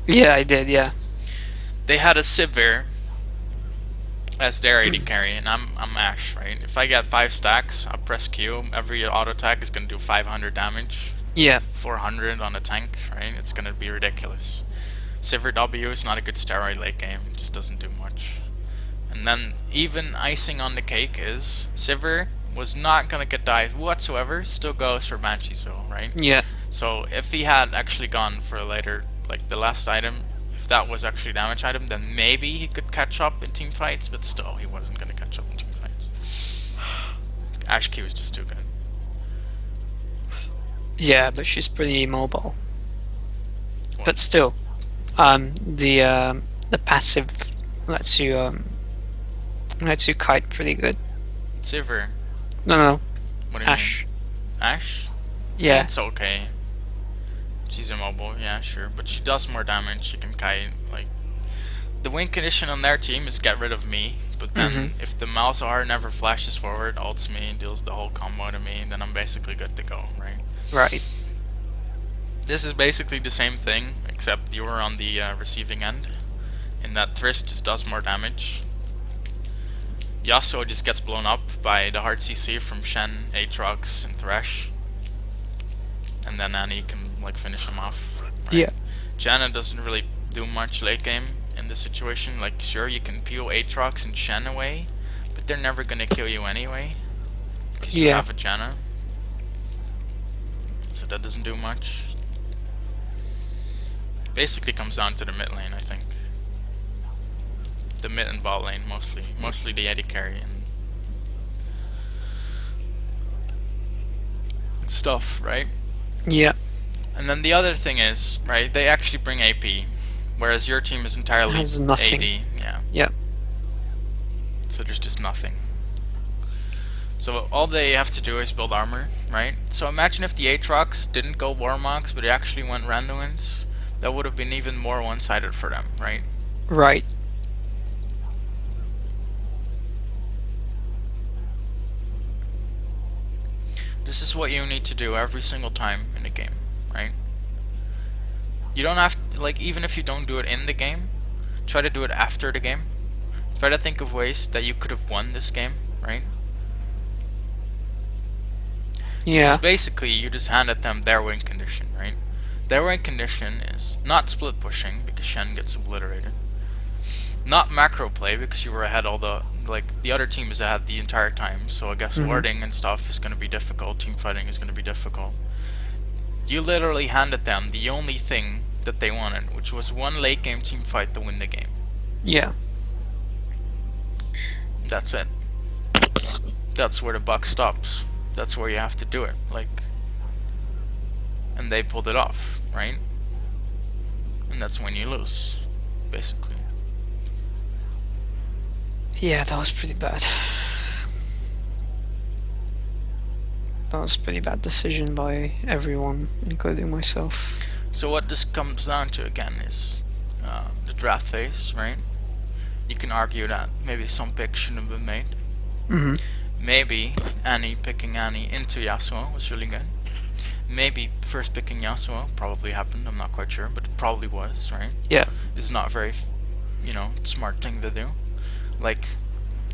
Yeah, I did. Yeah. They had a Sivir as their AD carry, and I'm Ashe, right? If I get 5 stacks, I'll press Q. Every auto attack is gonna do 500 damage, Yeah. 400 on a tank, right? It's gonna be ridiculous. Sivir W is not a good steroid late game. It just doesn't do much. And then even icing on the cake is Sivir was not gonna get dive whatsoever. Still goes for Bansheesville, right? Yeah. So if he had actually gone for a later, like the last item, if that was actually a damage item, then maybe he could catch up in team fights. But still, he wasn't gonna catch up in team fights. Ashe Q is just too good. Yeah, but she's pretty mobile. What? But still, the passive lets you kite pretty good. Sivir. No, What do you Ashe. mean? Ashe? Yeah. It's okay. She's immobile, yeah, sure, but she does more damage. She can kite. Like, the win condition on their team is get rid of me. But then, if the Malzahar never flashes forward, ults me, deals the whole combo to me, then I'm basically good to go, right? Right. This is basically the same thing, except you were on the receiving end, in that Thriss just does more damage. Yasuo just gets blown up by the hard CC from Shen, Aatrox, and Thresh. And then Annie can like finish him off. Right? Yeah. Janna doesn't really do much late game in this situation. Like, sure, you can peel Aatrox and Shen away, but they're never gonna kill you anyway, because you Yeah. have a Janna. So that doesn't do much. Basically comes down to the mid lane, I think. The mid and bot lane mostly. Mostly the AD carry and stuff, right? Yeah. And then the other thing is, right, they actually bring AP, whereas your team is entirely Has nothing. AD. Yeah. Yeah. So there's just nothing. So all they have to do is build armor, right? So imagine if the Aatrox didn't go Warmogs, but it actually went Randuin's. That would have been even more one-sided for them, right? Right. This is what you need to do every single time in the game, right? You don't have to, like, even if you don't do it in the game, try to do it after the game. Try to think of ways that you could have won this game, right? Yeah. Basically, you just handed them their win condition, right? Their win condition is not split pushing because Shen gets obliterated. Not macro play because you were ahead all the, like, the other team is ahead the entire time, so I guess warding and stuff is going to be difficult, team fighting is going to be difficult. You literally handed them the only thing that they wanted, which was one late game team fight to win the game. Yeah. That's it. That's where the buck stops. That's where you have to do it, like, and they pulled it off, right? And that's when you lose, basically. Yeah, that was pretty bad. That was a pretty bad decision by everyone, including myself. So what this comes down to again is the draft phase, right? You can argue that maybe some picks shouldn't have been made. Mm-hmm. Maybe Annie picking Annie into Yasuo was really good. Maybe first picking Yasuo probably happened, I'm not quite sure, but it probably was, right? Yeah. It's not very, smart thing to do. Like,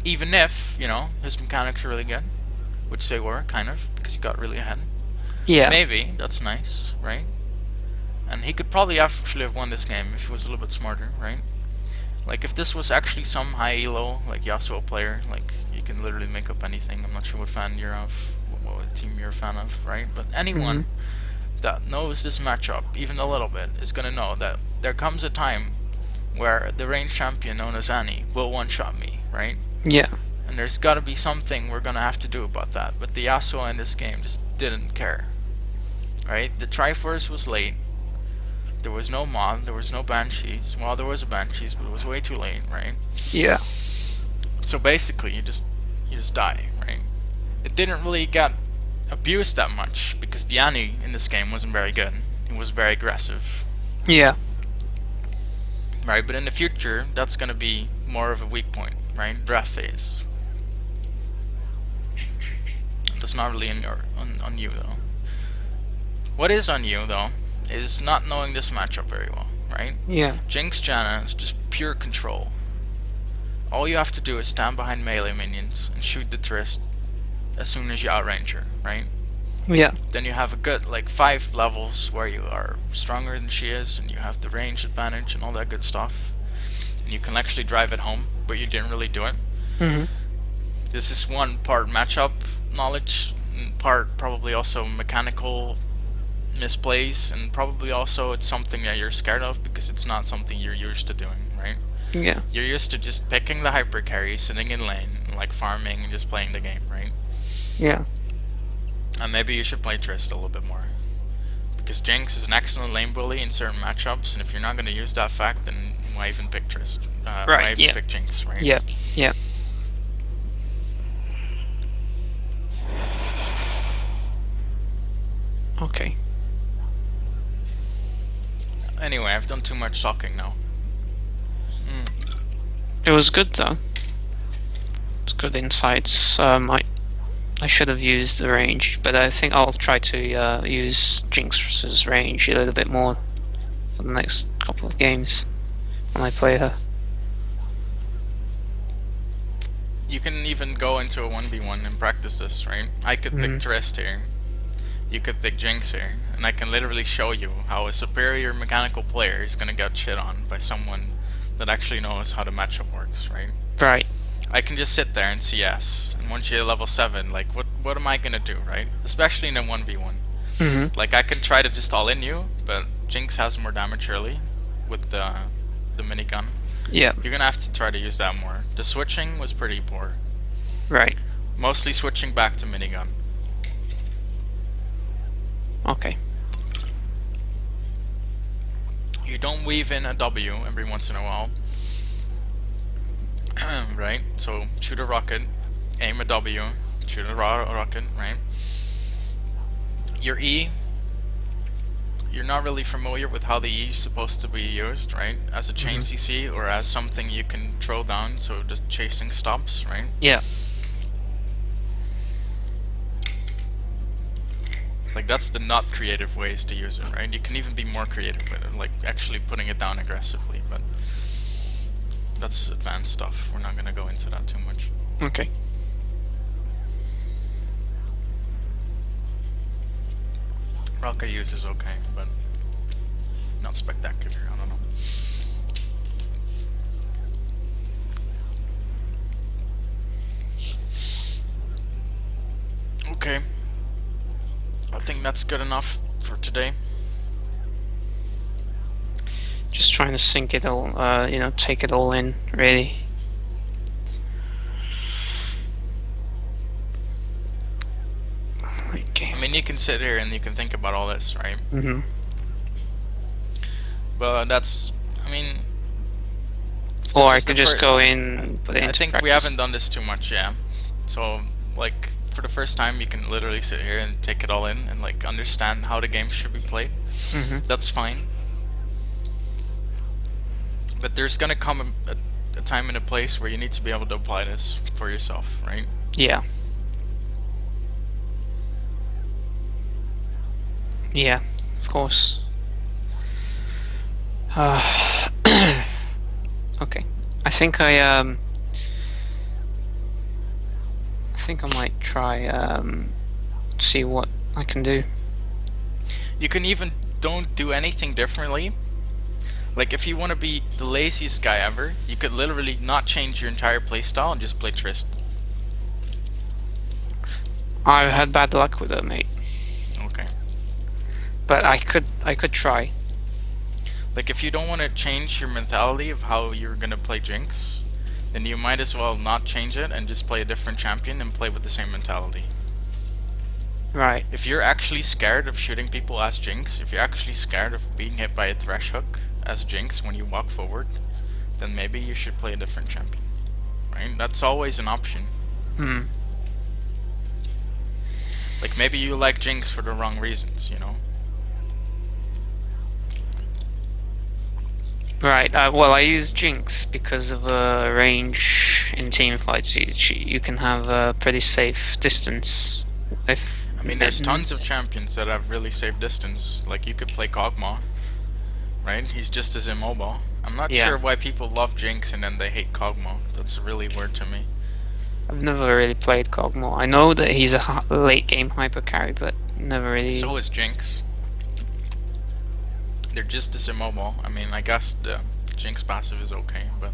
even if, his mechanics are really good, which they were, kind of, because he got really ahead. Yeah. Maybe, that's nice, right? And he could probably actually have won this game if he was a little bit smarter, right? Like, if this was actually some high elo, like, Yasuo player, like, you can literally make up anything. I'm not sure what fan you're of, what team you're a fan of, right? But anyone that knows this matchup, even a little bit, is gonna know that there comes a time where the range champion known as Annie will one-shot me, right? Yeah. And there's gotta be something we're gonna have to do about that. But the Yasuo in this game just didn't care, right? The Triforce was late. There was no mod, there was no Banshees. Well, there was a Banshees, but it was way too late, right? Yeah. So basically, you just die, right? It didn't really get abused that much because the Annie in this game wasn't very good. It was very aggressive. Yeah. right? But in the future, that's gonna be more of a weak point, right? Breath phase. That's not really on you though. What is on you though is not knowing this matchup very well, right? Yeah. Jinx Janna is just pure control. All you have to do is stand behind melee minions and shoot the Trist as soon as you outrange her, right? Yeah. Then you have a good like 5 levels where you are stronger than she is and you have the range advantage and all that good stuff. And you can actually drive it home, but you didn't really do it. Mhm. This is one part matchup knowledge, and part probably also mechanical misplays, and probably also it's something that you're scared of because it's not something you're used to doing, right? Yeah. You're used to just picking the hyper carry, sitting in lane, like farming and just playing the game, right? Yeah. And maybe you should play Trist a little bit more. Because Jinx is an excellent lane bully in certain matchups, and if you're not going to use that fact, then why even pick Trist? Why Right. even Yeah. pick Jinx, right? Yeah. Yeah. Okay. Anyway, I've done too much talking now. It was good though. It's good insights. I should have used the range, but I think I'll try to use Jinx's range a little bit more for the next couple of games when I play her. You can even go into a 1v1 and practice this, right? I could pick Trist here. You could pick Jinx here. And I can literally show you how a superior mechanical player is gonna get shit on by someone that actually knows how the matchup works, right? Right. I can just sit there and CS, and once you're level 7, like, what am I gonna do, right? Especially in a 1v1. Like, I can try to just all-in you, but Jinx has more damage early with the minigun. Yeah. You're gonna have to try to use that more. The switching was pretty poor. Right. Mostly switching back to minigun. Okay. You don't weave in a W every once in a while. Right? So shoot a rocket, aim a W, shoot a rocket, right? Your E, you're not really familiar with how the E is supposed to be used, right? As a chain CC or as something you can throw down so the chasing stops, right? Yeah. Like, that's the not creative ways to use it, right? You can even be more creative with it, like actually putting it down aggressively, but that's advanced stuff. We're not gonna go into that too much. Okay. Rocket use is okay, but not spectacular, I don't know. Okay. I think that's good enough for today. Just trying to sync it all, take it all in, really. Okay. I mean, you can sit here and you can think about all this, right? Mm-hmm. But that's, I mean... Or this I is could the just fir- go in and put it into I think we practice. haven't done this too much, yeah. So, like, for the first time, you can literally sit here and take it all in and, like, understand how the game should be played. That's fine. But there's gonna come a time and a place where you need to be able to apply this for yourself, right? Yeah. Yeah, of course. Okay. I think I might try see what I can do. You can even don't do anything differently. Like, if you want to be the laziest guy ever, you could literally not change your entire playstyle and just play Trist. I've had bad luck with it, mate. Okay. But I could try. Like, if you don't want to change your mentality of how you're gonna play Jinx, then you might as well not change it and just play a different champion and play with the same mentality. Right. If you're actually scared of shooting people as Jinx, if you're actually scared of being hit by a thresh hook as Jinx when you walk forward, then maybe you should play a different champion. Right? That's always an option. Like, maybe you like Jinx for the wrong reasons, you know? Right. Well, I use Jinx because of range in team fights. You can have a pretty safe distance. If I mean, there's tons of champions that have really safe distance. Like, you could play Kog'Maw, right? He's just as immobile. I'm not Yeah. sure why people love Jinx and then they hate Kog'Maw. That's really weird to me. I've never really played Kog'Maw. I know that he's a late game hyper carry, but never really. So is Jinx. They're just as immobile. I mean, I guess the Jinx passive is okay, but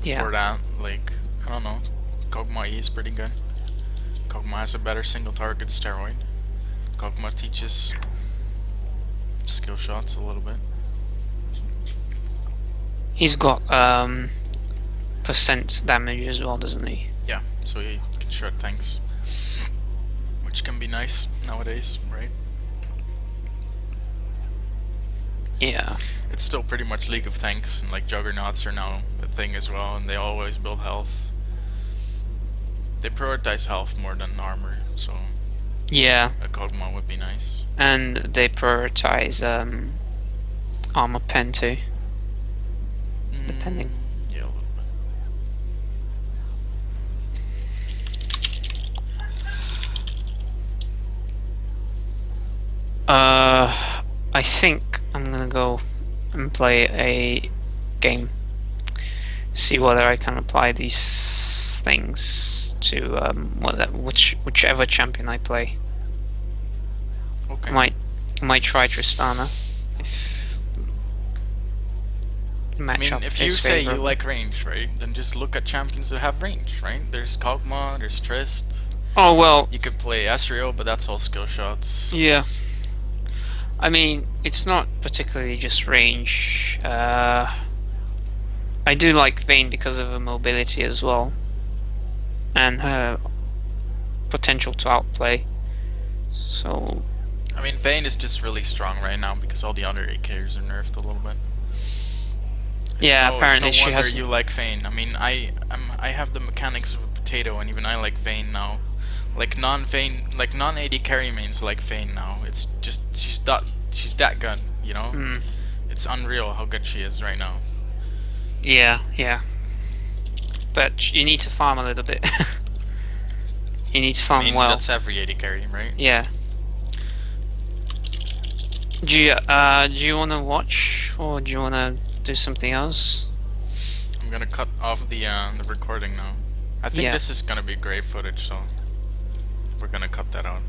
Yeah. for that, like, I don't know. Kog'Maw E is pretty good. Kog'Maw has a better single target steroid. Kog'Maw teaches skill shots a little bit. He's got percent damage as well, doesn't he? Yeah, so he can shred tanks, which can be nice nowadays, right? Yeah. It's still pretty much League of Tanks, and like Juggernauts are now a thing as well, and they always build health. They prioritize health more than armor, so Yeah. a Kog'Maw would be nice. And they prioritize armor pen too. Depending. Yeah, a little bit. I think I'm gonna go and play a game. See whether I can apply these things to whichever champion I play. Okay. Might try Tristana if I match mean, up if you is say you favorable. like range, right, then just look at champions that have range, right? There's Kog'Maw, there's Trist. Oh well, You could play Ezreal, but that's all skill shots. yeah. I mean, it's not particularly just range. I do like Vayne because of her mobility as well, and her potential to outplay. So I mean, Vayne is just really strong right now because all the other AKs are nerfed a little bit. yeah, apparently it's no she wonder has. you like Vayne. I mean, I have the mechanics of a potato, and even I like Vayne now. Like non-AD carry mains like Vayne now. It's just she's that good, you know. Mm, It's unreal how good she is right now. yeah, yeah. But you need to farm a little bit. You need to I farm mean, well. that's every AD carry, right? Yeah. Do you wanna watch or do you wanna do something else? I'm gonna cut off the recording now. I think Yeah. this is gonna be great footage, so we're gonna cut that out.